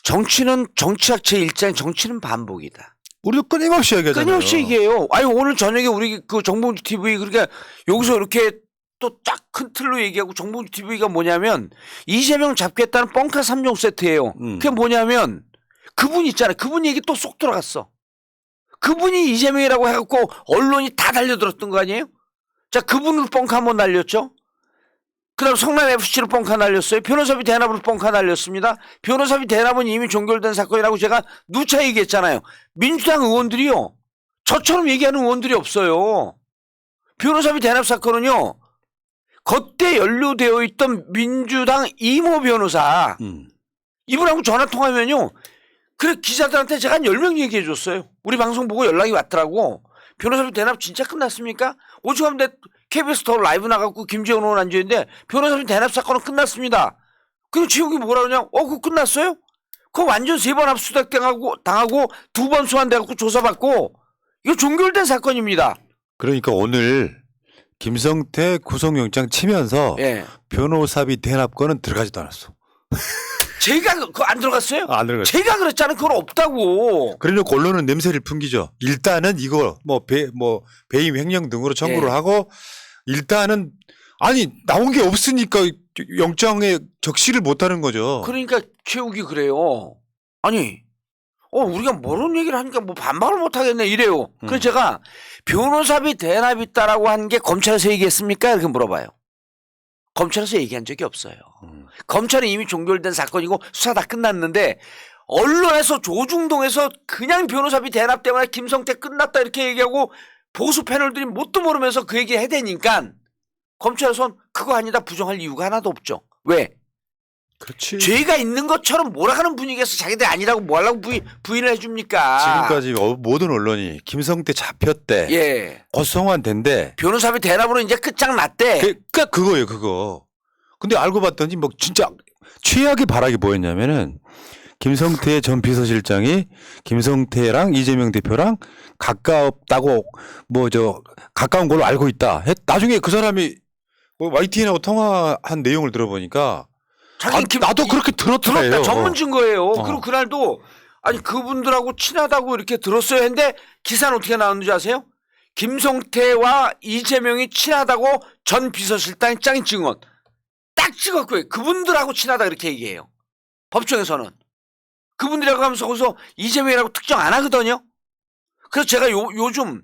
정치는 정치학 제1장 정치는 반복이다.
우리도 끊임없이 얘기하잖아요.
끊임없이 얘기해요. 아니 오늘 저녁에 우리 그 정봉주 TV 그러니까 여기서 이렇게 또 딱 큰 틀로 얘기하고 정봉주 TV가 뭐냐면 이재명 잡겠다는 뻥카 3종 세트예요. 그게 뭐냐면 그분 있잖아요. 그분 얘기 또 쏙 들어갔어. 그분이 이재명이라고 해갖고 언론이 다 달려들었던 거 아니에요? 자, 그분으로 뻥카 한번 날렸죠. 그다음 성남 FC로 뻥카 날렸어요. 변호사비 대납으로 뻥카 날렸습니다. 변호사비 대납은 이미 종결된 사건이라고 제가 누차 얘기했잖아요. 민주당 의원들이요. 저처럼 얘기하는 의원들이 없어요. 변호사비 대납 사건은요. 그때 연루되어 있던 민주당 이모 변호사 이분하고 전화 통화하면요. 그래 기자들한테 제가 한 10명 얘기해 줬어요. 우리 방송 보고 연락이 왔더라고. 변호사비 대납 진짜 끝났습니까? 오죽하면 KBS 더 라이브 나가고 김재원 의원 앉아있는데 변호사비 대납 사건은 끝났습니다. 그럼 지옥이 뭐라 그러냐? 그거 끝났어요? 그거 완전 3번 압수수색 당하고 2번 소환돼갖고 조사받고 이거 종결된 사건입니다.
그러니까 오늘 김성태 구속영장 치면서
예.
변호사비 대납권은 들어가지도 않았어.
제가 그거 안 들어갔어요?
안 들어갔어요.
제가 그랬잖아요. 그건 없다고.
그래놓고 언론은 냄새를 풍기죠. 일단은 이거 배임 횡령 등으로 청구를
예.
하고 일단은 아니 나온 게 없으니까 영장에 적시를 못하는 거죠.
그러니까 최욱이 그래요. 아니 우리가 모르는 얘기를 하니까 뭐 반박을 못하겠네 이래요. 그래서 제가 변호사비 대납 있다라고 한 게 검찰에서 얘기했습니까? 이렇게 물어봐요. 검찰에서 얘기한 적이 없어요. 검찰은 이미 종결된 사건이고 수사 다 끝났는데 언론에서 조중동에서 그냥 변호사비 대납 때문에 김성태 끝났다 이렇게 얘기하고 보수 패널들이 뭣도 모르면서 그 얘기 해대니까 검찰에서는 그거 아니다 부정할 이유가 하나도 없죠. 왜?
그렇지.
죄가 있는 것처럼 몰아가는 분위기에서 자기들 아니라고 뭐 하려고 부인을 해줍니까?
지금까지 모든 언론이 김성태 잡혔대.
예.
고성환 된대.
변호사비 대납으로 이제 끝장났대.
그거예요, 그거. 근데 알고 봤더니 뭐 진짜 최악의 발악이 뭐였냐면은 김성태 전 비서실장이 김성태랑 이재명 대표랑 가깝다고 가까운 걸로 알고 있다. 나중에 그 사람이 YTN하고 통화한 내용을 들어보니까 나도 그렇게 들었다.
들었다. 전문 증거예요.
어.
그리고 그날도 아니 그분들하고 친하다고 이렇게 들었어요 했는데 기사는 어떻게 나왔는지 아세요? 김성태와 이재명이 친하다고 전 비서실장이 증언 딱 찍었고요. 그분들하고 친하다 그렇게 얘기해요. 법정에서는. 그분들이라고 하면서 거기서 이재명이라고 특정 안 하거든요. 그래서 제가 요즘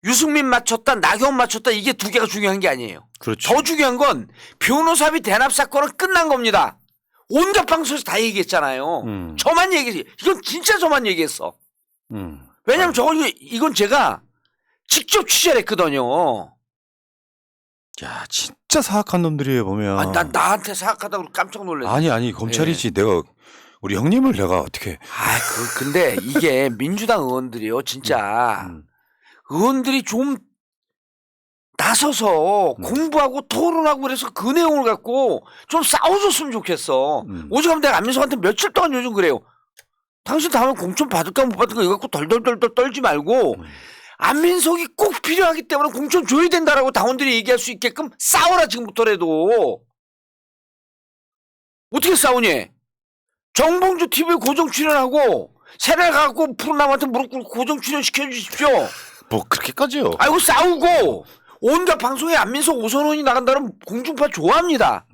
유승민 맞췄다 나경원 맞췄다 이게 두 개가 중요한 게 아니에요.
그렇죠.
더 중요한 건 변호사비 대납 사건은 끝난 겁니다. 온갖 방송에서 다 얘기했잖아요. 저만 얘기했어요. 이건 진짜 저만 얘기했어. 왜냐면 이건 제가 직접 취재를 했거든요.
야, 진짜 사악한 놈들이에요, 보면.
아니, 나한테 사악하다고 깜짝 놀랐네.
아니, 검찰이지. 내가, 우리 형님을 내가 어떻게.
근데 이게 민주당 의원들이요, 진짜. 의원들이 좀 나서서 공부하고 토론하고 그래서 그 내용을 갖고 좀 싸워줬으면 좋겠어. 오죽하면 내가 안민석한테 며칠 동안 요즘 그래요. 당신 다음에 공천 받을까 못 받을까 이거 갖고 덜덜덜 떨지 말고 안민석이 꼭 필요하기 때문에 공천 줘야 된다라고 당원들이 얘기할 수 있게끔 싸워라 지금부터라도. 어떻게 싸우니? 정봉주 TV에 고정 출연하고 새날 가고 푸른남한테 무릎 꿇고 고정 출연 시켜주십시오.
뭐 그렇게까지요.
아이고 싸우고 온갖 방송에 안민석 오선원이 나간다면 공중파 좋아합니다.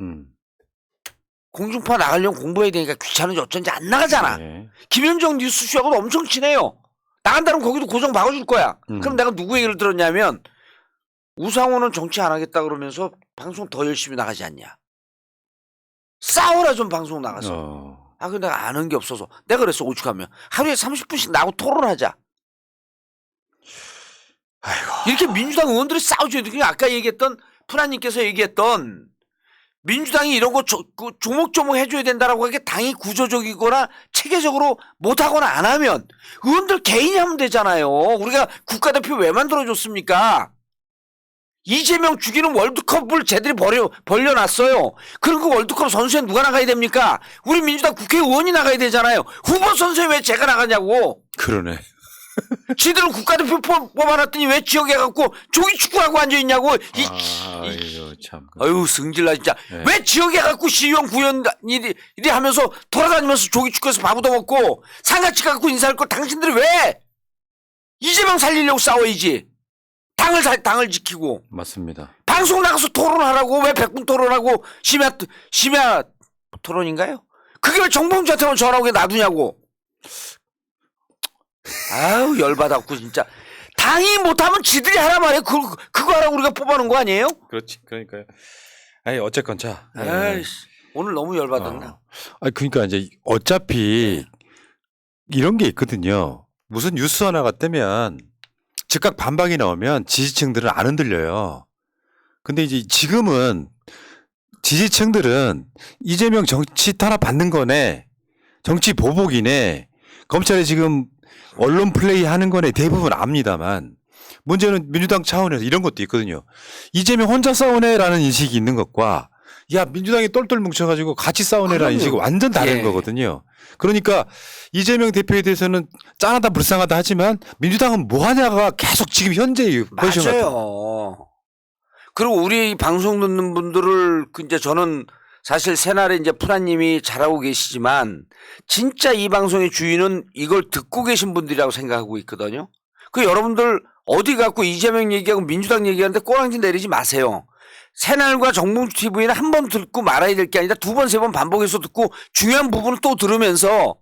공중파 나가려면 공부해야 되니까 귀찮은지 어쩐지 안 나가잖아.
네.
김현정 뉴스쇼하고도 엄청 친해요. 나간다면 거기도 고정 박아줄 거야. 그럼 내가 누구 얘기를 들었냐면 우상호는 정치 안 하겠다 그러면서 방송 더 열심히 나가지 않냐. 싸워라 좀 방송 나가서. 근데 내가 아는 게 없어서 내가 그랬어. 오죽하면 하루에 30분씩 나하고 토론하자.
아이고.
이렇게 민주당 의원들이 싸워줘야 돼. 그냥 아까 얘기했던 푸나님께서 얘기했던 민주당이 이런 거 조목조목 해줘야 된다라고 하게 당이 구조적이거나 체계적으로 못하거나 안 하면 의원들 개인이 하면 되잖아요. 우리가 국가대표 왜 만들어줬습니까? 이재명 죽이는 월드컵을 쟤들이 벌려놨어요. 그럼 그 월드컵 선수에 누가 나가야 됩니까? 우리 민주당 국회의원이 나가야 되잖아요. 후보 선수에 왜 제가 나가냐고.
그러네.
지들은 국가대표 뽑아놨더니 왜 지역에 갖고 조기 축구하고 앉아있냐고.
아이고, 참.
아유, 승질나, 진짜.
네.
왜 지역에 갖고 시의원, 구의원 이리 하면서 돌아다니면서 조기 축구에서 밥도 먹고 상가집 갖고 인사할 거 당신들이 왜? 이재명 살리려고 싸워야지. 당을 지키고.
맞습니다.
방송 나가서 토론하라고. 왜 100분 토론하고 심야 토론인가요? 그게 왜 정봉주한테만 전화오게 놔두냐고. 아유, 열받았고, 진짜. 당이 못하면 지들이 하란 말이에요. 그거 하라고 우리가 뽑아놓은 거 아니에요?
그렇지. 그러니까요. 아니, 어쨌건 자.
아이씨, 오늘 너무 열받았나?
그러니까 이제 어차피 이런 게 있거든요. 무슨 뉴스 하나가 뜨면 즉각 반박이 나오면 지지층들은 안 흔들려요. 근데 이제 지금은 지지층들은 이재명 정치 탄압 받는 거네. 정치 보복이네. 검찰이 지금 언론 플레이 하는 거네. 대부분 압니다만 문제는 민주당 차원에서 이런 것도 있거든요. 이재명 혼자 싸우네라는 인식이 있는 것과 야 민주당이 똘똘 뭉쳐가지고 같이 싸우네라는 인식이 완전 다른 거거든요. 그러니까 이재명 대표에 대해서는 짠하다 불쌍하다 하지만 민주당은 뭐하냐가 계속 지금 현재의 포지션 같아요.
맞아요. 그리고 우리 방송 듣는 분들을 이제 저는 사실 새날에 이제 푸나님이 잘하고 계시지만 진짜 이 방송의 주인은 이걸 듣고 계신 분들이라고 생각하고 있거든요. 그 여러분들 어디 갖고 이재명 얘기하고 민주당 얘기하는데 꼬랑지 내리지 마세요. 새날과 정봉주 TV는 한 번 듣고 말아야 될 게 아니라 두 번, 세 번 반복해서 듣고 중요한 부분을 또 들으면서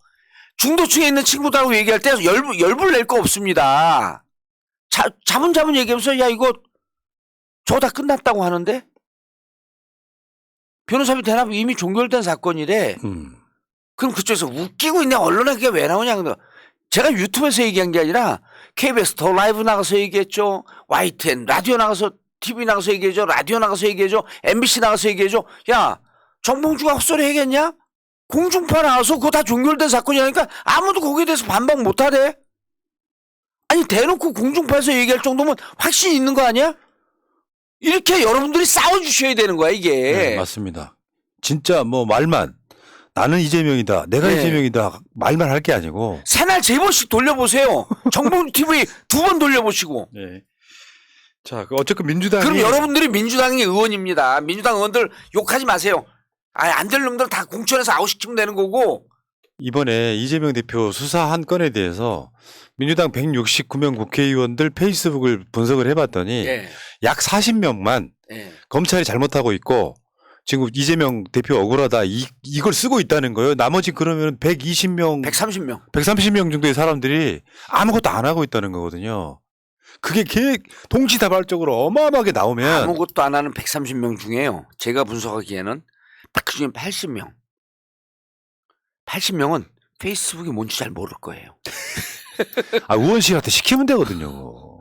중도층에 있는 친구들하고 얘기할 때 열불 낼 거 없습니다. 자문자문 얘기하면서 야 이거 저거 다 끝났다고 하는데 변호사비 대납 이미 종결된 사건이래. 그럼 그쪽에서 웃기고 있네. 언론에 그게 왜 나오냐. 제가 유튜브에서 얘기한 게 아니라 KBS 더 라이브 나가서 얘기했죠. YTN 라디오 나가서 TV 나가서 얘기해줘. 라디오 나가서 얘기해줘. MBC 나가서 얘기해줘. 야 정봉주가 헛소리 하겠냐? 공중파 나와서 그거 다 종결된 사건이라니까 아무도 거기에 대해서 반박 못하대. 아니 대놓고 공중파에서 얘기할 정도면 확신이 있는 거 아니야? 이렇게 여러분들이 싸워주셔야 되는 거야 이게.
네, 맞습니다. 진짜 뭐 말만 나는 이재명이다. 내가
네.
이재명이다. 말만 할 게 아니고.
새날 3번씩 돌려보세요. 정봉주 TV 2번 돌려보시고.
네. 자, 어쨌든 민주당이
그럼 여러분들이 민주당의 의원입니다. 민주당 의원들 욕하지 마세요. 안 될 놈들 다 공천에서 아웃시키면 되는 거고.
이번에 이재명 대표 수사한 건에 대해서 민주당 169명 국회의원들 페이스북을 분석을 해봤더니
예.
약 40명만
예.
검찰이 잘못하고 있고 지금 이재명 대표 억울하다 이걸 쓰고 있다는 거예요. 나머지 그러면 120명,
130명.
130명 정도의 사람들이 아무것도 안 하고 있다는 거거든요. 그게 동시다발적으로 어마어마하게 나오면
아무것도 안 하는 130명 중에요. 제가 분석하기에는 그중에 80명. 80명은 페이스북이 뭔지 잘 모를 거예요.
의원실한테 시키면 되거든요.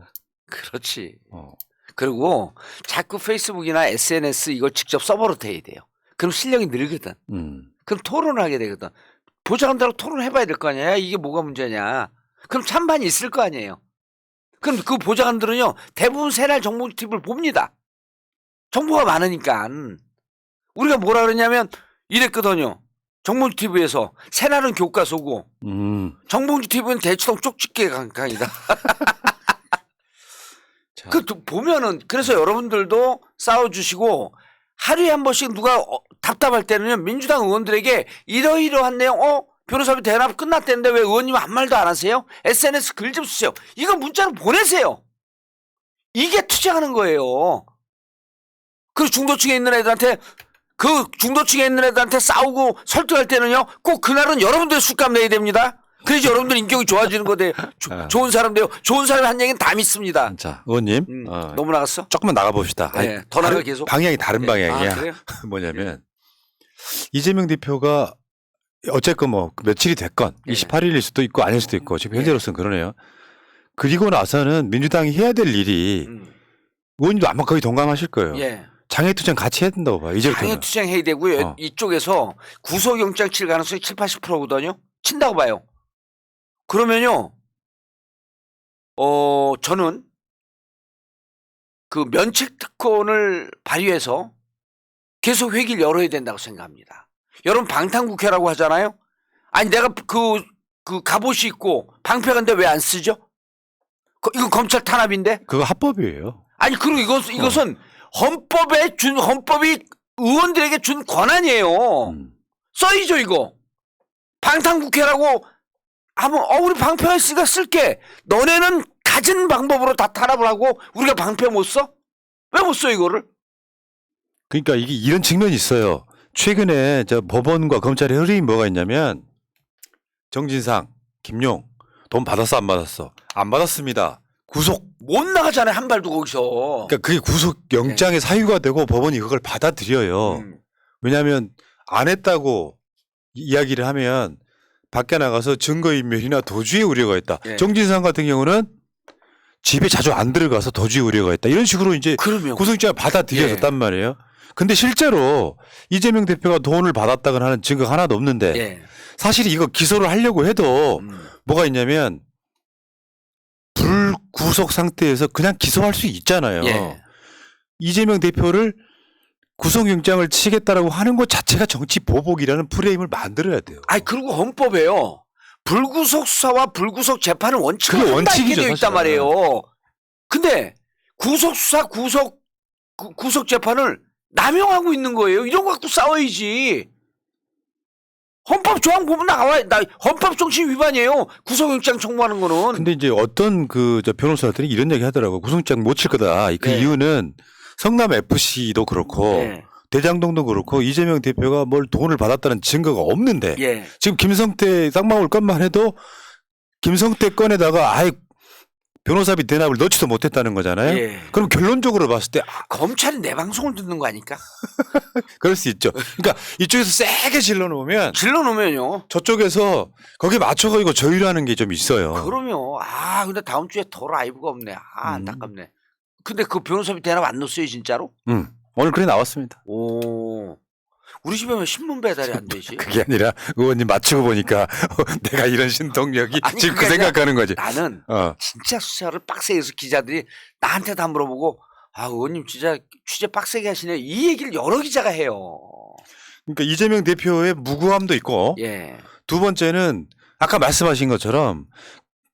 그렇지.
어.
그리고 자꾸 페이스북이나 SNS 이거 직접 서버로 해야 돼요. 그럼 실력이 늘거든. 그럼 토론을 하게 되거든. 보좌관들하고 토론해봐야 될 거 아니야. 야, 이게 뭐가 문제냐. 그럼 찬반이 있을 거 아니에요. 그럼 그 보좌관들은요 대부분 새날 정봉주 TV를 봅니다. 정보가 많으니까. 우리가 뭐라 그러냐면 이랬거든요. 정봉주 TV에서 새날은 교과서고 정봉주 TV는 대치동 쪽집게 강이다. 그 보면은 그래서 여러분들도 싸워주시고 하루에 한 번씩 누가 답답할 때는요 민주당 의원들에게 이러이러한 내용 변호사비 대납 끝났다는데 왜 의원님 아무 말도 안 하세요? SNS 글 좀 쓰세요. 이거 문자로 보내세요. 이게 투쟁하는 거예요. 그 중도층에 있는 애들한테 싸우고 설득할 때는요 꼭 그날은 여러분들 술값 내야 됩니다. 그래서 여러분들 인격이 좋아지는 거대요. 좋은 사람 돼요. 좋은 사람이 한 얘기는 다 믿습니다.
자, 의원님.
너무 나갔어?
조금만 나가봅시다.
네, 더 나가 계속.
방향이 다른 방향이야.
그래요?
뭐냐면 이재명 대표가 어쨌건 뭐 며칠이 됐건 28일일 수도 있고 아닐 수도 있고 지금 현재로서는 그러네요. 그리고 나서는 민주당이 해야 될 일이 의원님도 아마 거의 동감하실 거예요.
예.
장애투쟁 같이 해야 된다고 봐요. 이제부터는.
장애투쟁 해야 되고요. 이쪽에서 구속영장 칠 가능성이 70~80%거든요. 친다고 봐요. 그러면요. 저는 그 면책특권을 발휘해서 계속 회기를 열어야 된다고 생각합니다. 여러분 방탄국회라고 하잖아요. 아니 내가 그 갑옷이 있고 방패간데 왜 안 쓰죠? 이거 검찰 탄압인데?
그거 합법이에요.
아니 그리고 이것은 헌법이 의원들에게 준 권한이에요. 써이죠 이거. 방탄국회라고 하면 우리 방패가 있으니까 쓸게. 너네는 가진 방법으로 다 탄압을 하고 우리가 방패 못 써? 왜 못 써 이거를?
그러니까 이게 이런 측면이 있어요. 최근에 법원과 검찰의 흐름이 뭐가 있냐면 정진상, 김용 돈 받았어 안 받았어? 안 받았습니다. 구속.
못 나가잖아요 한 발도 거기서.
그러니까 그게 구속 영장의 사유가 되고 법원이 그걸 받아들여요. 왜냐하면 안 했다고 이야기를 하면 밖에 나가서 증거인멸이나 도주의 우려가 있다. 정진상 같은 경우는 집에 자주 안 들어가서 도주의 우려가 있다. 이런 식으로 이제 구속영장을 받아들여졌단 말이에요. 근데 실제로 이재명 대표가 돈을 받았다거나 하는 증거가 하나도 없는데 사실 이거 기소를 하려고 해도 뭐가 있냐면 불구속 상태에서 그냥 기소할 수 있잖아요. 이재명 대표를 구속영장을 치겠다라고 하는 것 자체가 정치 보복이라는 프레임을 만들어야 돼요.
그리고 헌법에요. 불구속 수사와 불구속 재판은 원칙이 되어 있단 말이에요. 근데 구속 수사, 구속 재판을 남용하고 있는 거예요. 이런 거 갖고 싸워야지. 헌법 조항 보면 헌법 정신 위반이에요. 구속영장 청구하는 거는.
근데 이제 어떤 변호사들이 이런 얘기 하더라고. 구속영장 못 칠 거다. 그 이유는 성남 FC도 그렇고 대장동도 그렇고 이재명 대표가 뭘 돈을 받았다는 증거가 없는데 지금 김성태 쌍방울 건만 해도 김성태 건에다가 변호사비 대납을 넣지도 못했다는 거잖아요. 그럼 결론적으로 봤을 때
검찰이 내 방송을 듣는 거 아닐까?
그럴 수 있죠. 그러니까 이쪽에서 세게
질러놓으면요.
저쪽에서 거기에 맞춰가지고 조율하는 게 좀 있어요.
그럼요. 근데 다음 주에 더 라이브가 없네. 안타깝네. 근데 그 변호사비 대납 안 넣었어요 진짜로?
오늘 그래 나왔습니다.
우리 집에 왜 신문 배달이 안 되지?
그게 아니라 의원님 맞추고 보니까 내가 이런 신동력이 지금 그 생각하는 거지.
나는 진짜 수사를 빡세게 해서 기자들이 나한테 다 물어보고 의원님 진짜 취재 빡세게 하시네 이 얘기를 여러 기자가 해요.
그러니까 이재명 대표의 무고함도 있고
예.
두 번째는 아까 말씀하신 것처럼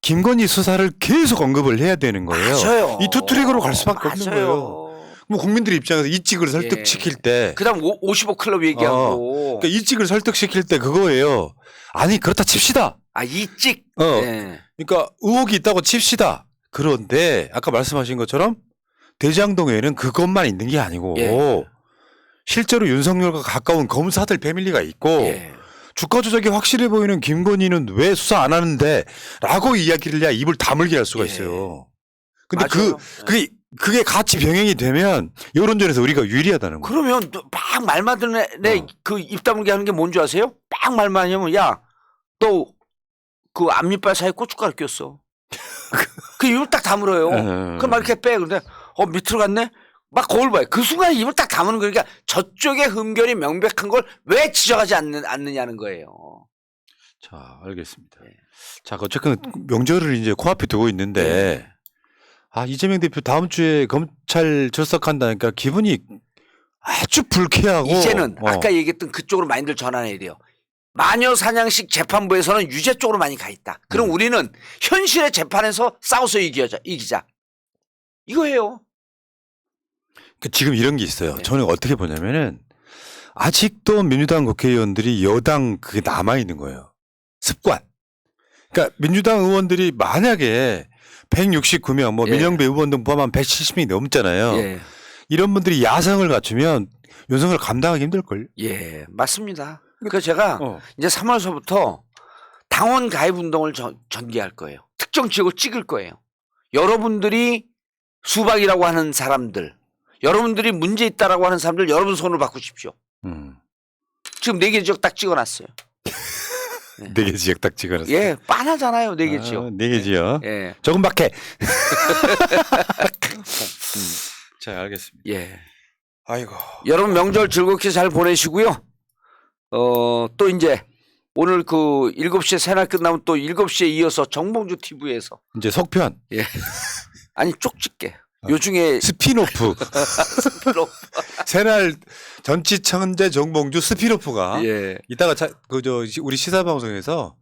김건희 수사를 계속 언급을 해야 되는 거예요.
맞아요.
이 투트랙으로 갈 수밖에
맞아요.
없는 거예요. 뭐 국민들 입장에서 이직을 설득시킬 때
그다음 55 클럽 얘기하고
그러니까 이직을 설득시킬 때 그거예요. 아니 그렇다 칩시다.
아 이직. 예.
그러니까 의혹이 있다고 칩시다. 그런데 아까 말씀하신 것처럼 대장동에는 그것만 있는 게 아니고
예.
실제로 윤석열과 가까운 검사들 패밀리가 있고
예.
주가 조작이 확실해 보이는 김건희는 왜 수사 안 하는데 라고 이야기를 해야 입을 다물게 할 수가
예.
있어요. 근데
맞아요.
그게 같이 병행이 되면 여론전에서 우리가 유리하다는 거예요.
그러면 막 말만 듣는 애 그 입 다물게 하는 게 뭔지 아세요? 막 말만 하면 야 너 그 앞니빨 사이에 고춧가루 꼈어. 그 입을 딱 다물어요. 그럼 막 이렇게 빼. 근데 밑으로 갔네? 막 거울 봐요. 그 순간에 입을 딱 다무는 거니까 저쪽의 흠결이 명백한 걸 왜 지적하지 않느냐는 거예요.
자, 알겠습니다.
네.
자, 어쨌든 명절을 이제 코앞에 두고 있는데 이재명 대표 다음 주에 검찰 출석한다니까 기분이 아주 불쾌하고
이제는 아까 얘기했던 그쪽으로 마인드를 전환해야 돼요. 마녀 사냥식 재판부에서는 유죄 쪽으로 많이 가 있다. 그럼 우리는 현실의 재판에서 싸워서 이기자. 이거예요.
지금 이런 게 있어요.
네.
저는 어떻게 보냐면은 아직도 민주당 국회의원들이 여당 그게 남아 있는 거예요. 습관. 그러니까 민주당 의원들이 만약에 169명, 뭐
예.
민영배 의원 등 포함한 170명이 넘잖아요.
예.
이런 분들이 야성을 갖추면 윤석열 감당하기 힘들걸.
예, 맞습니다. 그래서 제가
어.
이제 3월서부터 당원 가입 운동을 전개할 거예요. 특정 지역을 찍을 거예요. 여러분들이 수박이라고 하는 사람들, 여러분들이 문제 있다라고 하는 사람들 여러분 손을 바꾸십시오. 지금 4개 지역 딱 찍어놨어요.
4개 지역 딱 찍어놨어요.
예, 빤하잖아요. 4개 지역.
4개 지역.
예.
조금밖에. 자, 알겠습니다.
예.
아이고.
여러분 명절 즐겁게 잘 보내시고요. 또 이제 오늘 그 7시에 새날 끝나면 또 7시에 이어서 정봉주 TV에서
이제 속편.
예. 아니 쪽집게. 요중에
스피노프. 새날 전치천재 정봉주 스피노프가
예.
이따가 우리 시사 방송에서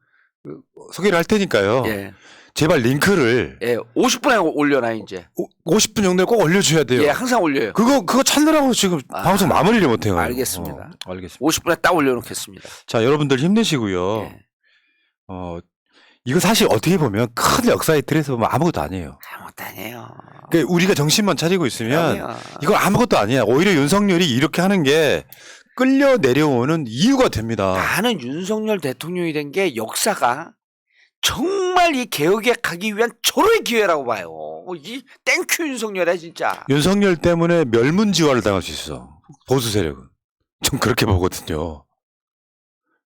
소개를 할 테니까요.
예.
제발 링크를
예. 50분에 올려놔 이제.
50분 정도에 꼭 올려줘야 돼요.
예, 항상 올려요.
그거 찾느라고 지금 방송 마무리를 못해요.
알겠습니다.
알겠습니다.
50분에 딱 올려놓겠습니다.
자, 여러분들 힘내시고요.
예.
이거 사실 어떻게 보면 큰 역사의 틀에서 보면 아무것도 아니에요.
아무것도 아니에요.
그러니까 우리가 정신만 차리고 있으면
그럼요.
이건 아무것도 아니야. 오히려 윤석열이 이렇게 하는 게 끌려 내려오는 이유가 됩니다.
나는 윤석열 대통령이 된 게 역사가 정말 이 개혁에 가기 위한 절호의 기회라고 봐요. 이 땡큐 윤석열이야 진짜.
윤석열 때문에 멸문지화를 당할 수 있어. 보수 세력은. 좀 그렇게 보거든요.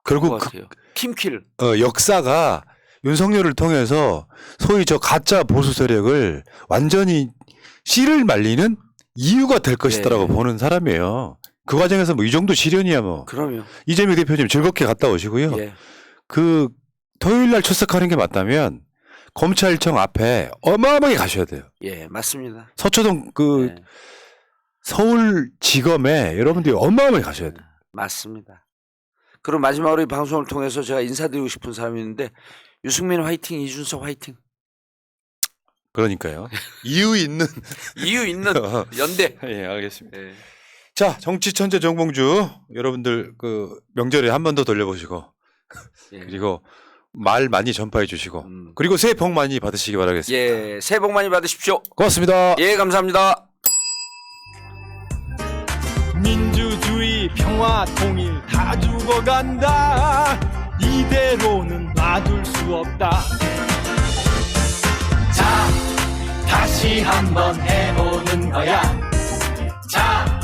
결국
같아요. 팀킬.
역사가 윤석열을 통해서 소위 저 가짜 보수 세력을 완전히 씨를 말리는 이유가 될 것이다라고 보는 사람이에요. 그 과정에서 뭐 이 정도 시련이야 뭐.
그럼요.
이재명 대표님 즐겁게 갔다 오시고요.
예.
그 토요일 날 출석하는 게 맞다면 검찰청 앞에 어마어마하게 가셔야 돼요.
예, 맞습니다.
서초동
예,
서울지검에 여러분들이 어마어마하게 가셔야 돼요.
맞습니다. 그리고 마지막으로 이 방송을 통해서 제가 인사드리고 싶은 사람이 있는데 유승민 화이팅, 이준석 화이팅.
그러니까요. 이유 있는
이유 있는 연대.
예, 알겠습니다.
예.
자, 정치 천재 정봉주 여러분들 그 명절에 한 번 더 돌려보시고
예.
그리고 말 많이 전파해 주시고
음.
그리고 새해 복 많이 받으시기 바라겠습니다.
예, 새해 복 많이 받으십시오.
고맙습니다.
예, 감사합니다.
민주주의 평화 통일 다 죽어간다 이대로는 놔둘 수 없다
자 다시 한번 해보는 거야 자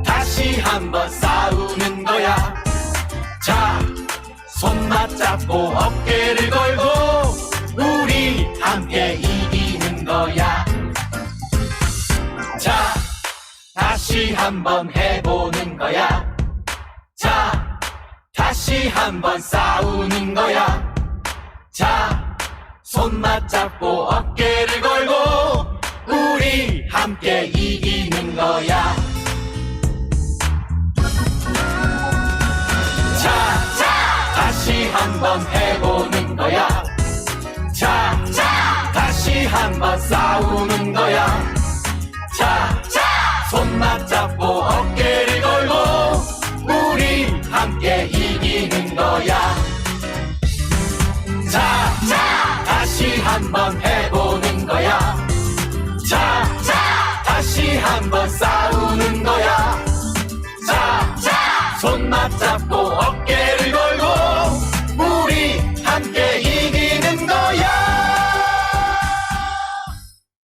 다시 한번 싸우는 거야 자 손 맞잡고 어깨를 걸고 우리 함께 이기는 거야 자 다시 한번 해보는 거야 자 다시 한번 싸우는 거야 자 손 맞잡고 어깨를 걸고 우리 함께 이기는 거야 다시 한번 해보는 거야. 자, 다시 한번 싸우는 거야. 자, 손 맞잡고 어깨를 걸고 우리 함께 이기는 거야. 자, 다시 한번 해보는 거야. 자, 다시 한번 싸우는 거야. 자, 손 맞잡고 어깨를 걸고